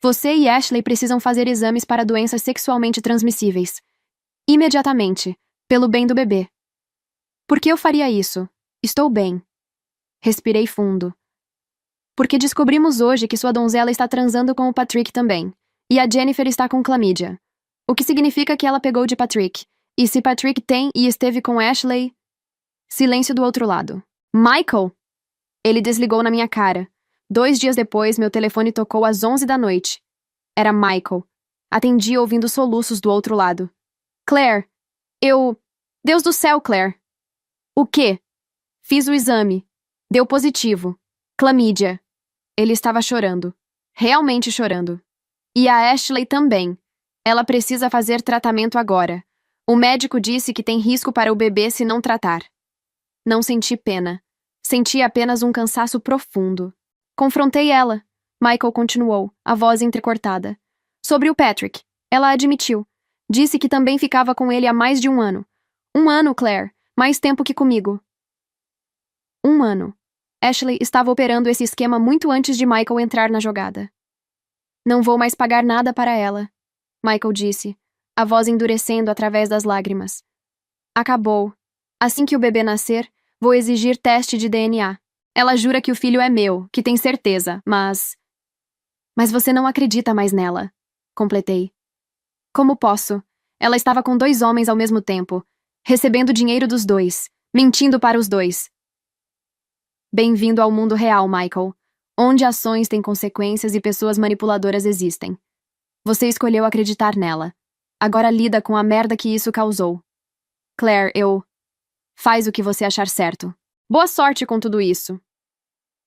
Você e Ashley precisam fazer exames para doenças sexualmente transmissíveis. Imediatamente, pelo bem do bebê. Por que eu faria isso? Estou bem. Respirei fundo. Porque descobrimos hoje que sua donzela está transando com o Patrick também. E a Jennifer está com clamídia. O que significa que ela pegou de Patrick. E se Patrick tem e esteve com Ashley... Silêncio do outro lado. Michael! Ele desligou na minha cara. 2 dias depois, meu telefone tocou às 11 da noite. Era Michael. Atendi ouvindo soluços do outro lado. Claire, Deus do céu, Claire. O quê? Fiz o exame. Deu positivo. Clamídia. Ele estava chorando. Realmente chorando. E a Ashley também. Ela precisa fazer tratamento agora. O médico disse que tem risco para o bebê se não tratar. Não senti pena. Senti apenas um cansaço profundo. Confrontei ela. Michael continuou, a voz entrecortada. Sobre o Patrick. Ela admitiu. Disse que também ficava com ele há mais de 1 ano. 1 ano, Claire. Mais tempo que comigo. 1 ano. Ashley estava operando esse esquema muito antes de Michael entrar na jogada. Não vou mais pagar nada para ela, Michael disse, a voz endurecendo através das lágrimas. Acabou. Assim que o bebê nascer, vou exigir teste de DNA. Ela jura que o filho é meu, que tem certeza, mas... Mas você não acredita mais nela, completei. Como posso? Ela estava com 2 homens ao mesmo tempo, recebendo dinheiro dos 2, mentindo para os 2. Bem-vindo ao mundo real, Michael, onde ações têm consequências e pessoas manipuladoras existem. Você escolheu acreditar nela. Agora lida com a merda que isso causou. Claire, Faz o que você achar certo. Boa sorte com tudo isso.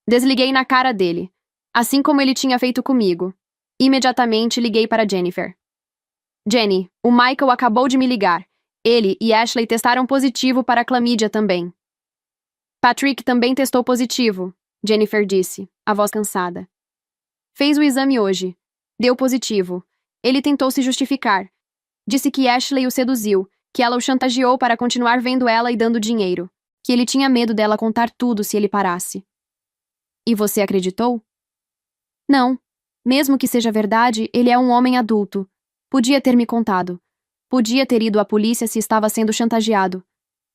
Desliguei na cara dele, assim como ele tinha feito comigo. Imediatamente liguei para Jennifer. Jenny, o Michael acabou de me ligar. Ele e Ashley testaram positivo para a clamídia também. Patrick também testou positivo, Jennifer disse, a voz cansada. Fez o exame hoje. Deu positivo. Ele tentou se justificar. Disse que Ashley o seduziu, que ela o chantageou para continuar vendo ela e dando dinheiro, que ele tinha medo dela contar tudo se ele parasse. E você acreditou? Não. Mesmo que seja verdade, ele é um homem adulto. Podia ter me contado. Podia ter ido à polícia se estava sendo chantageado.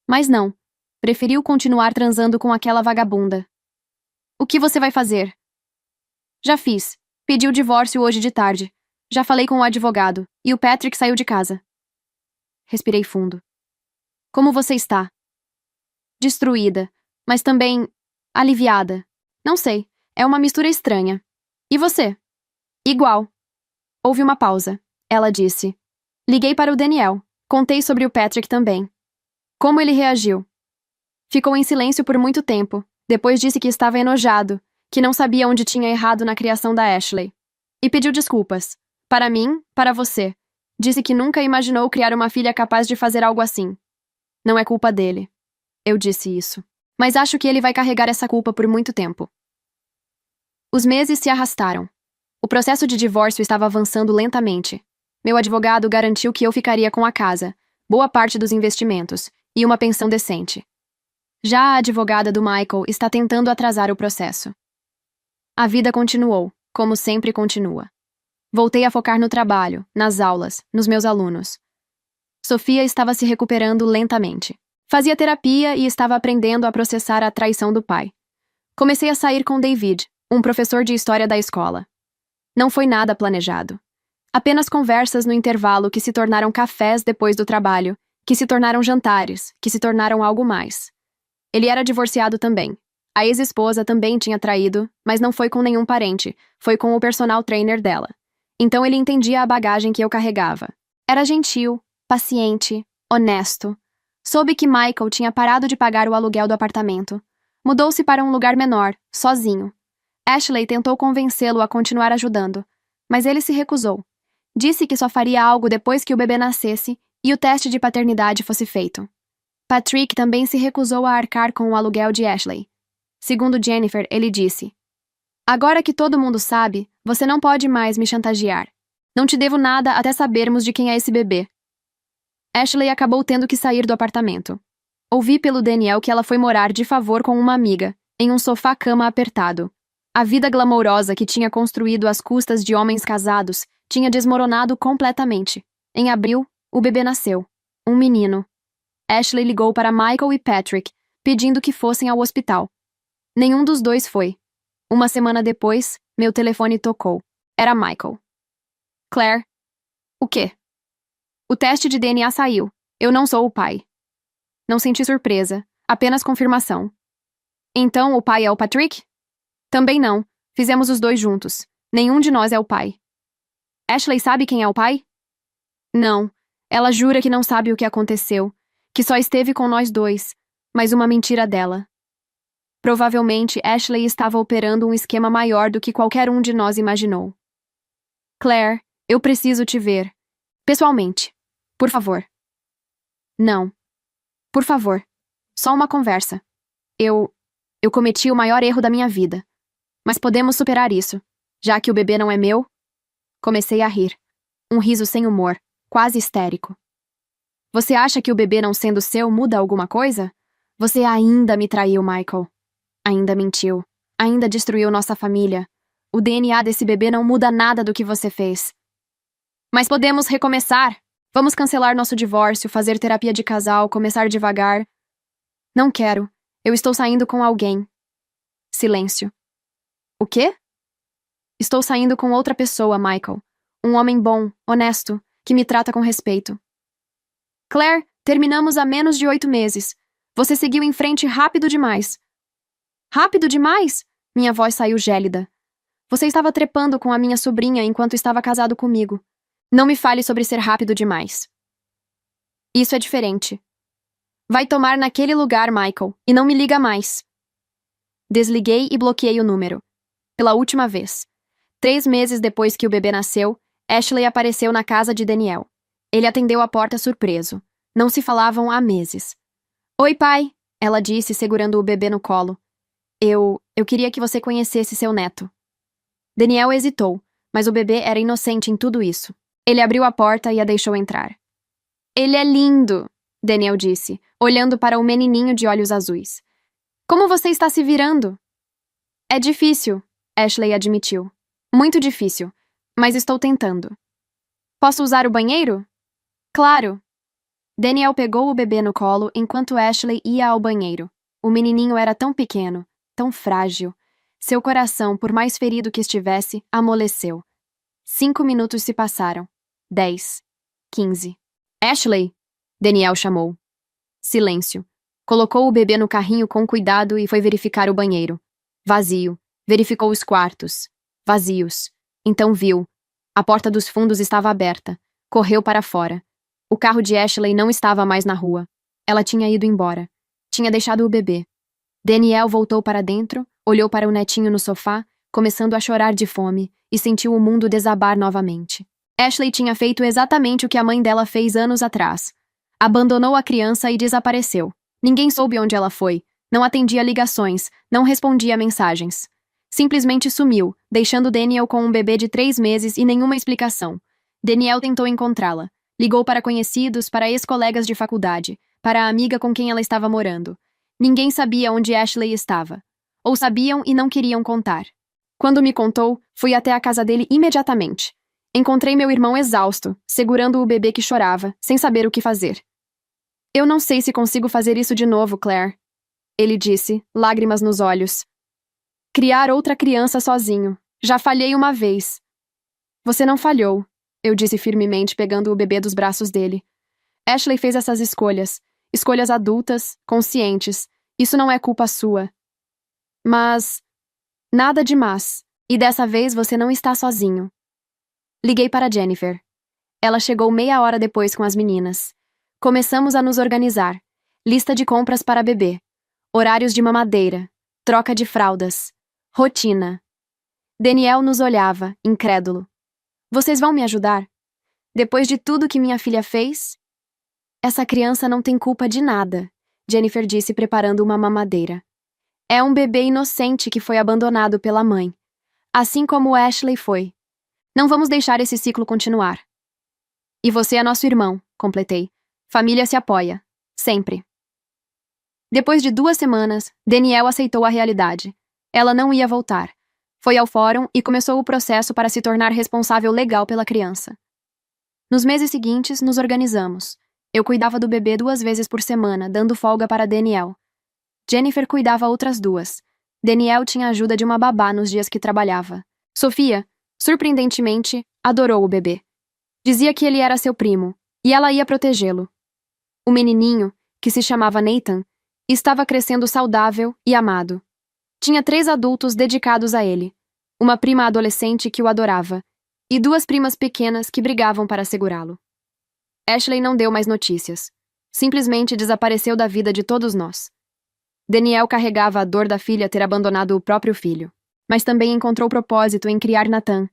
Mas não. Preferiu continuar transando com aquela vagabunda. O que você vai fazer? Já fiz. Pedi o divórcio hoje de tarde. Já falei com o advogado, e o Patrick saiu de casa. Respirei fundo. Como você está? Destruída, mas também aliviada. Não sei, é uma mistura estranha. E você? Igual. Houve uma pausa. Ela disse. Liguei para o Daniel. Contei sobre o Patrick também. Como ele reagiu? Ficou em silêncio por muito tempo. Depois disse que estava enojado, que não sabia onde tinha errado na criação da Ashley. E pediu desculpas. Para mim, para você. Disse que nunca imaginou criar uma filha capaz de fazer algo assim. Não é culpa dele. Eu disse isso. Mas acho que ele vai carregar essa culpa por muito tempo. Os meses se arrastaram. O processo de divórcio estava avançando lentamente. Meu advogado garantiu que eu ficaria com a casa, boa parte dos investimentos e uma pensão decente. Já a advogada do Michael está tentando atrasar o processo. A vida continuou, como sempre continua. Voltei a focar no trabalho, nas aulas, nos meus alunos. Sofia estava se recuperando lentamente. Fazia terapia e estava aprendendo a processar a traição do pai. Comecei a sair com David, um professor de história da escola. Não foi nada planejado. Apenas conversas no intervalo que se tornaram cafés depois do trabalho, que se tornaram jantares, que se tornaram algo mais. Ele era divorciado também. A ex-esposa também tinha traído, mas não foi com nenhum parente, foi com o personal trainer dela. Então ele entendia a bagagem que eu carregava. Era gentil, paciente, honesto. Soube que Michael tinha parado de pagar o aluguel do apartamento. Mudou-se para um lugar menor, sozinho. Ashley tentou convencê-lo a continuar ajudando, mas ele se recusou. Disse que só faria algo depois que o bebê nascesse e o teste de paternidade fosse feito. Patrick também se recusou a arcar com o aluguel de Ashley. Segundo Jennifer, ele disse: Agora que todo mundo sabe, você não pode mais me chantagear. Não te devo nada até sabermos de quem é esse bebê. Ashley acabou tendo que sair do apartamento. Ouvi pelo Daniel que ela foi morar de favor com uma amiga, em um sofá-cama apertado. A vida glamourosa que tinha construído às custas de homens casados tinha desmoronado completamente. Em abril, o bebê nasceu. Um menino. Ashley ligou para Michael e Patrick, pedindo que fossem ao hospital. Nenhum dos dois foi. Uma semana depois, meu telefone tocou. Era Michael. Claire. O quê? O teste de DNA saiu. Eu não sou o pai. Não senti surpresa, apenas confirmação. Então o pai é o Patrick? Também não. Fizemos os dois juntos. Nenhum de nós é o pai. Ashley sabe quem é o pai? Não. Ela jura que não sabe o que aconteceu, que só esteve com nós dois, mas uma mentira dela. Provavelmente Ashley estava operando um esquema maior do que qualquer um de nós imaginou. Claire, eu preciso te ver. Pessoalmente. Por favor. Não. Por favor. Só uma conversa. Eu cometi o maior erro da minha vida. Mas podemos superar isso, já que o bebê não é meu? Comecei a rir. Um riso sem humor, quase histérico. Você acha que o bebê não sendo seu muda alguma coisa? Você ainda me traiu, Michael. Ainda mentiu. Ainda destruiu nossa família. O DNA desse bebê não muda nada do que você fez. Mas podemos recomeçar. Vamos cancelar nosso divórcio, fazer terapia de casal, começar devagar. Não quero. Eu estou saindo com alguém. Silêncio. O quê? Estou saindo com outra pessoa, Michael. Um homem bom, honesto, que me trata com respeito. Claire, terminamos há menos de 8 meses. Você seguiu em frente rápido demais. Rápido demais? Minha voz saiu gélida. Você estava trepando com a minha sobrinha enquanto estava casado comigo. Não me fale sobre ser rápido demais. Isso é diferente. Vai tomar naquele lugar, Michael, e não me liga mais. Desliguei e bloqueei o número. Pela última vez. 3 meses depois que o bebê nasceu, Ashley apareceu na casa de Daniel. Ele atendeu a porta surpreso. Não se falavam há meses. Oi, pai, ela disse, segurando o bebê no colo. Eu queria que você conhecesse seu neto. Daniel hesitou, mas o bebê era inocente em tudo isso. Ele abriu a porta e a deixou entrar. Ele é lindo, Daniel disse, olhando para o menininho de olhos azuis. Como você está se virando? É difícil, Ashley admitiu. Muito difícil, mas estou tentando. Posso usar o banheiro? Claro. Daniel pegou o bebê no colo enquanto Ashley ia ao banheiro. O menininho era tão pequeno, tão frágil. Seu coração, por mais ferido que estivesse, amoleceu. 5 minutos se passaram. 10. 15. Ashley! Daniel chamou. Silêncio. Colocou o bebê no carrinho com cuidado e foi verificar o banheiro. Vazio. Verificou os quartos. Vazios. Então viu. A porta dos fundos estava aberta. Correu para fora. O carro de Ashley não estava mais na rua. Ela tinha ido embora. Tinha deixado o bebê. Daniel voltou para dentro, olhou para o netinho no sofá, começando a chorar de fome, e sentiu o mundo desabar novamente. Ashley tinha feito exatamente o que a mãe dela fez anos atrás. Abandonou a criança e desapareceu. Ninguém soube onde ela foi. Não atendia ligações, não respondia mensagens. Simplesmente sumiu, deixando Daniel com um bebê de 3 meses e nenhuma explicação. Daniel tentou encontrá-la. Ligou para conhecidos, para ex-colegas de faculdade, para a amiga com quem ela estava morando. Ninguém sabia onde Ashley estava. Ou sabiam e não queriam contar. Quando me contou, fui até a casa dele imediatamente. Encontrei meu irmão exausto, segurando o bebê que chorava, sem saber o que fazer. Eu não sei se consigo fazer isso de novo, Claire. Ele disse, lágrimas nos olhos. Criar outra criança sozinho. Já falhei uma vez. Você não falhou, eu disse firmemente, pegando o bebê dos braços dele. Ashley fez essas escolhas. Escolhas adultas, conscientes. Isso não é culpa sua. Mas... nada de mas. E dessa vez você não está sozinho. Liguei para Jennifer. Ela chegou meia hora depois com as meninas. Começamos a nos organizar. Lista de compras para bebê. Horários de mamadeira. Troca de fraldas. Rotina. Daniel nos olhava, incrédulo. Vocês vão me ajudar? Depois de tudo que minha filha fez? Essa criança não tem culpa de nada, Jennifer disse preparando uma mamadeira. É um bebê inocente que foi abandonado pela mãe. Assim como Ashley foi. Não vamos deixar esse ciclo continuar. E você é nosso irmão, completei. Família se apoia. Sempre. Depois de 2 semanas, Daniel aceitou a realidade. Ela não ia voltar. Foi ao fórum e começou o processo para se tornar responsável legal pela criança. Nos meses seguintes, nos organizamos. Eu cuidava do bebê 2 vezes por semana, dando folga para Daniel. Jennifer cuidava outras 2. Daniel tinha a ajuda de uma babá nos dias que trabalhava. Sofia, surpreendentemente, adorou o bebê. Dizia que ele era seu primo, e ela ia protegê-lo. O menininho, que se chamava Nathan, estava crescendo saudável e amado. Tinha 3 adultos dedicados a ele, uma prima adolescente que o adorava, e 2 primas pequenas que brigavam para segurá-lo. Ashley não deu mais notícias. Simplesmente desapareceu da vida de todos nós. Daniel carregava a dor da filha ter abandonado o próprio filho, mas também encontrou propósito em criar Nathan.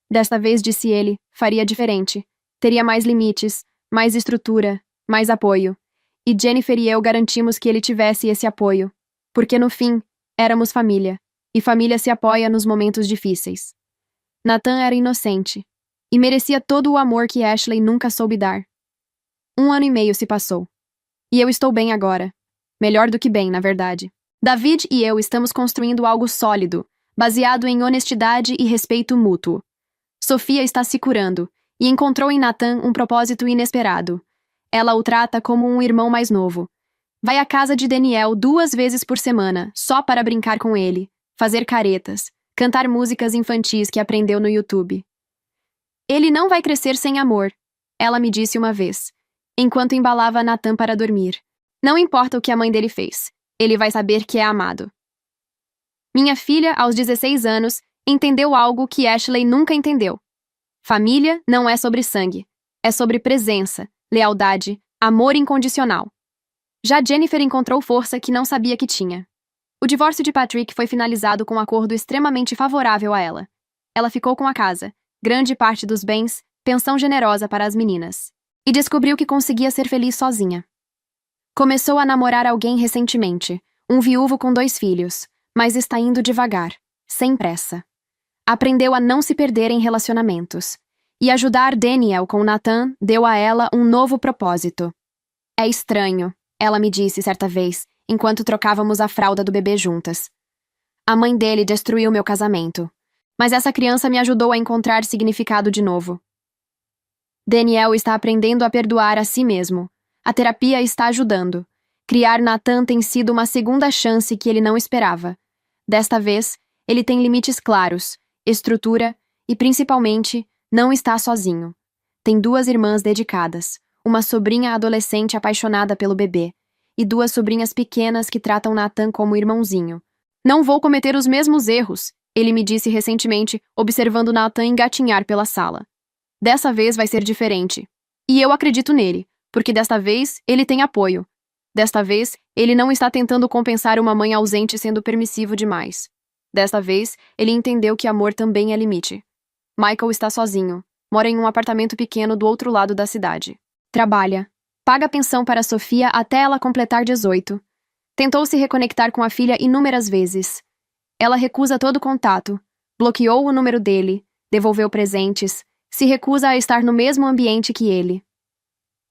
Desta vez, disse ele, faria diferente. Teria mais limites, mais estrutura, mais apoio. E Jennifer e eu garantimos que ele tivesse esse apoio. Porque no fim, éramos família. E família se apoia nos momentos difíceis. Nathan era inocente. E merecia todo o amor que Ashley nunca soube dar. 1 ano e meio se passou. E eu estou bem agora. Melhor do que bem, na verdade. David e eu estamos construindo algo sólido, baseado em honestidade e respeito mútuo. Sofia está se curando e encontrou em Nathan um propósito inesperado. Ela o trata como um irmão mais novo. Vai à casa de Daniel 2 vezes por semana, só para brincar com ele, fazer caretas, cantar músicas infantis que aprendeu no YouTube. Ele não vai crescer sem amor, ela me disse uma vez, enquanto embalava Nathan para dormir. Não importa o que a mãe dele fez, ele vai saber que é amado. Minha filha, aos 16 anos, entendeu algo que Ashley nunca entendeu. Família não é sobre sangue, é sobre presença, lealdade, amor incondicional. Já Jennifer encontrou força que não sabia que tinha. O divórcio de Patrick foi finalizado com um acordo extremamente favorável a ela. Ela ficou com a casa, grande parte dos bens, pensão generosa para as meninas. E descobriu que conseguia ser feliz sozinha. Começou a namorar alguém recentemente, um viúvo com 2 filhos, mas está indo devagar, sem pressa. Aprendeu a não se perder em relacionamentos. E ajudar Daniel com Nathan deu a ela um novo propósito. É estranho, ela me disse certa vez, enquanto trocávamos a fralda do bebê juntas. A mãe dele destruiu meu casamento. Mas essa criança me ajudou a encontrar significado de novo. Daniel está aprendendo a perdoar a si mesmo. A terapia está ajudando. Criar Nathan tem sido uma segunda chance que ele não esperava. Desta vez, ele tem limites claros, estrutura e, principalmente, não está sozinho. Tem 2 irmãs dedicadas, uma sobrinha adolescente apaixonada pelo bebê e 2 sobrinhas pequenas que tratam Nathan como irmãozinho. Não vou cometer os mesmos erros, ele me disse recentemente, observando Nathan engatinhar pela sala. Dessa vez vai ser diferente. E eu acredito nele, porque desta vez ele tem apoio. Desta vez, ele não está tentando compensar uma mãe ausente sendo permissivo demais. Desta vez, ele entendeu que amor também é limite. Michael está sozinho, mora em um apartamento pequeno do outro lado da cidade. Trabalha. Paga pensão para Sofia até ela completar 18. Tentou se reconectar com a filha inúmeras vezes. Ela recusa todo contato, bloqueou o número dele, devolveu presentes, se recusa a estar no mesmo ambiente que ele.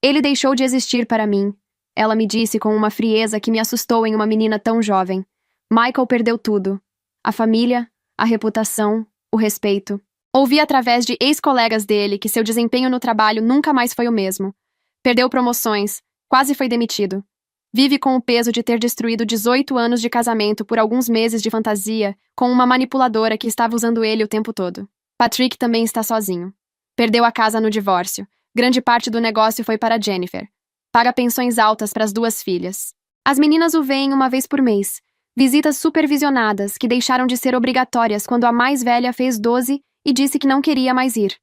Ele deixou de existir para mim, ela me disse com uma frieza que me assustou em uma menina tão jovem. Michael perdeu tudo. A família, a reputação, o respeito. Ouvi através de ex-colegas dele que seu desempenho no trabalho nunca mais foi o mesmo. Perdeu promoções, quase foi demitido. Vive com o peso de ter destruído 18 anos de casamento por alguns meses de fantasia com uma manipuladora que estava usando ele o tempo todo. Patrick também está sozinho. Perdeu a casa no divórcio. Grande parte do negócio foi para Jennifer. Paga pensões altas para as 2 filhas. As meninas o veem uma vez por mês. Visitas supervisionadas que deixaram de ser obrigatórias quando a mais velha fez 12 e disse que não queria mais ir.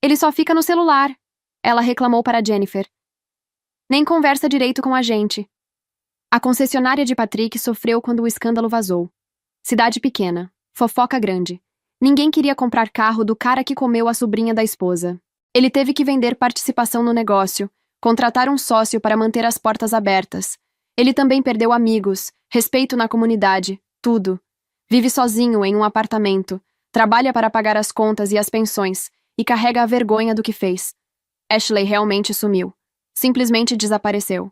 Ele só fica no celular, ela reclamou para Jennifer. Nem conversa direito com a gente. A concessionária de Patrick sofreu quando o escândalo vazou. Cidade pequena, fofoca grande. Ninguém queria comprar carro do cara que comeu a sobrinha da esposa. Ele teve que vender participação no negócio, contratar um sócio para manter as portas abertas. Ele também perdeu amigos, respeito na comunidade, tudo. Vive sozinho em um apartamento, trabalha para pagar as contas e as pensões, e carrega a vergonha do que fez. Ashley realmente sumiu. Simplesmente desapareceu.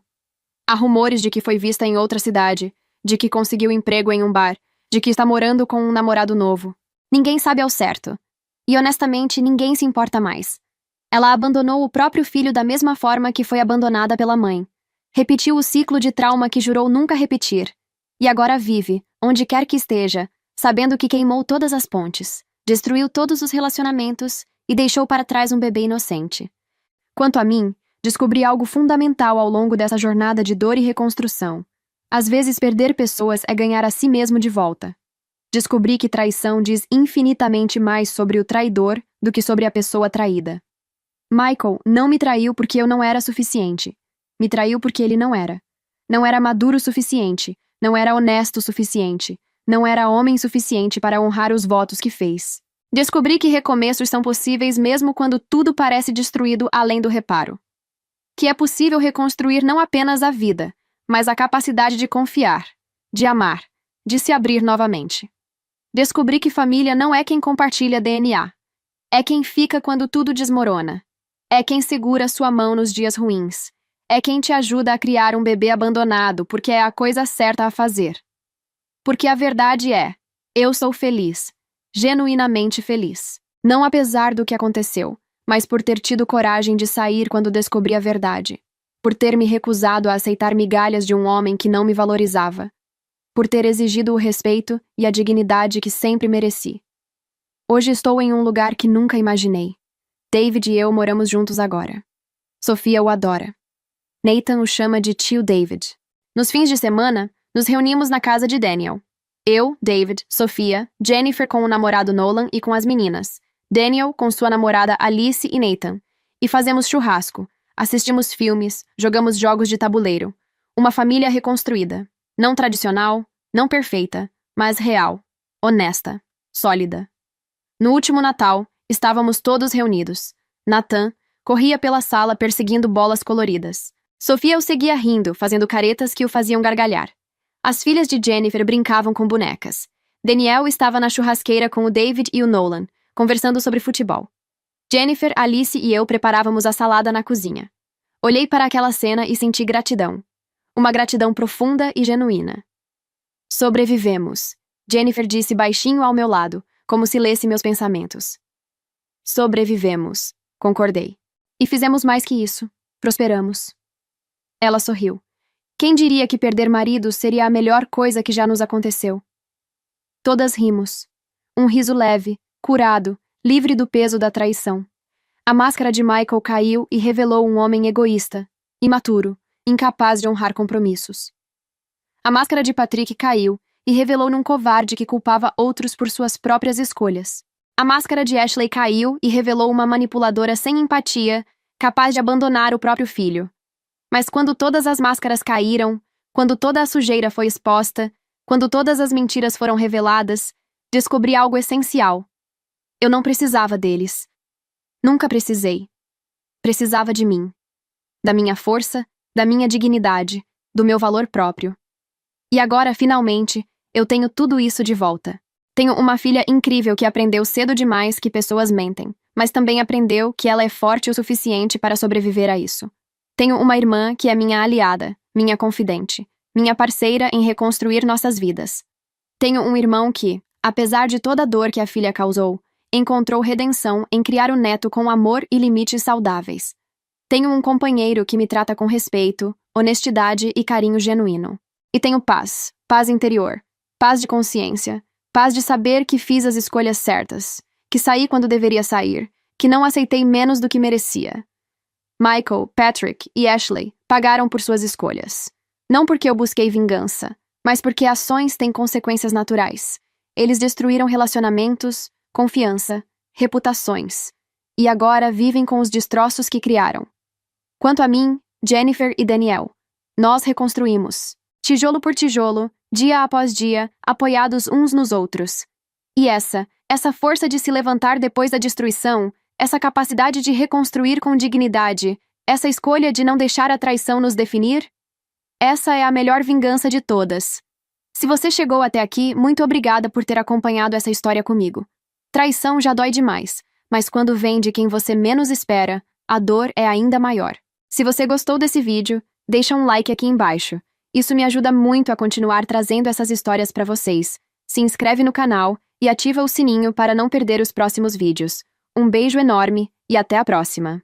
Há rumores de que foi vista em outra cidade, de que conseguiu emprego em um bar, de que está morando com um namorado novo. Ninguém sabe ao certo. E honestamente, ninguém se importa mais. Ela abandonou o próprio filho da mesma forma que foi abandonada pela mãe. Repetiu o ciclo de trauma que jurou nunca repetir. E agora vive, onde quer que esteja, sabendo que queimou todas as pontes, destruiu todos os relacionamentos e deixou para trás um bebê inocente. Quanto a mim, descobri algo fundamental ao longo dessa jornada de dor e reconstrução. Às vezes, perder pessoas é ganhar a si mesmo de volta. Descobri que traição diz infinitamente mais sobre o traidor do que sobre a pessoa traída. Michael não me traiu porque eu não era suficiente. Me traiu porque ele não era. Não era maduro o suficiente, não era honesto o suficiente, não era homem suficiente para honrar os votos que fez. Descobri que recomeços são possíveis mesmo quando tudo parece destruído além do reparo. que é possível reconstruir não apenas a vida, mas a capacidade de confiar, de amar, de se abrir novamente. Descobri que família não é quem compartilha DNA. É quem fica quando tudo desmorona. É quem segura sua mão nos dias ruins. É quem te ajuda a criar um bebê abandonado porque é a coisa certa a fazer. Porque a verdade é, eu sou feliz, genuinamente feliz. Não apesar do que aconteceu, mas por ter tido coragem de sair quando descobri a verdade. Por ter me recusado a aceitar migalhas de um homem que não me valorizava. Por ter exigido o respeito e a dignidade que sempre mereci. Hoje estou em um lugar que nunca imaginei. David e eu moramos juntos agora. Sofia o adora. Nathan o chama de tio David. Nos fins de semana, nos reunimos na casa de Daniel. Eu, David, Sofia, Jennifer com o namorado Nolan e com as meninas. Daniel com sua namorada Alice e Nathan. E fazemos churrasco, assistimos filmes, jogamos jogos de tabuleiro. Uma família reconstruída. Não tradicional, não perfeita, mas real, honesta, sólida. No último Natal, estávamos todos reunidos. Nathan corria pela sala perseguindo bolas coloridas. Sofia o seguia rindo, fazendo caretas que o faziam gargalhar. As filhas de Jennifer brincavam com bonecas. Daniel estava na churrasqueira com o David e o Nolan, conversando sobre futebol. Jennifer, Alice e eu preparávamos a salada na cozinha. Olhei para aquela cena e senti gratidão. Uma gratidão profunda e genuína. Sobrevivemos, Jennifer disse baixinho ao meu lado, como se lesse meus pensamentos. Sobrevivemos, concordei. E fizemos mais que isso. Prosperamos. Ela sorriu. Quem diria que perder marido seria a melhor coisa que já nos aconteceu? Todas rimos. Um riso leve, curado, livre do peso da traição. A máscara de Michael caiu e revelou um homem egoísta, imaturo, incapaz de honrar compromissos. A máscara de Patrick caiu e revelou num covarde que culpava outros por suas próprias escolhas. A máscara de Ashley caiu e revelou uma manipuladora sem empatia, capaz de abandonar o próprio filho. Mas quando todas as máscaras caíram, quando toda a sujeira foi exposta, quando todas as mentiras foram reveladas, descobri algo essencial. Eu não precisava deles. Nunca precisei. Precisava de mim. Da minha força, da minha dignidade, do meu valor próprio. E agora, finalmente, eu tenho tudo isso de volta. Tenho uma filha incrível que aprendeu cedo demais que pessoas mentem, mas também aprendeu que ela é forte o suficiente para sobreviver a isso. Tenho uma irmã que é minha aliada, minha confidente, minha parceira em reconstruir nossas vidas. Tenho um irmão que, apesar de toda a dor que a filha causou, encontrou redenção em criar o neto com amor e limites saudáveis. Tenho um companheiro que me trata com respeito, honestidade e carinho genuíno. E tenho paz, paz interior, paz de consciência, paz de saber que fiz as escolhas certas, que saí quando deveria sair, que não aceitei menos do que merecia. Michael, Patrick e Ashley pagaram por suas escolhas. Não porque eu busquei vingança, mas porque ações têm consequências naturais. Eles destruíram relacionamentos, confiança, reputações. E agora vivem com os destroços que criaram. Quanto a mim, Jennifer e Daniel, nós reconstruímos. Tijolo por tijolo, dia após dia, apoiados uns nos outros. E essa força de se levantar depois da destruição, essa capacidade de reconstruir com dignidade, essa escolha de não deixar a traição nos definir, essa é a melhor vingança de todas. Se você chegou até aqui, muito obrigada por ter acompanhado essa história comigo. Traição já dói demais, mas quando vem de quem você menos espera, a dor é ainda maior. Se você gostou desse vídeo, deixa um like aqui embaixo. Isso me ajuda muito a continuar trazendo essas histórias para vocês. Se inscreve no canal e ativa o sininho para não perder os próximos vídeos. Um beijo enorme e até a próxima!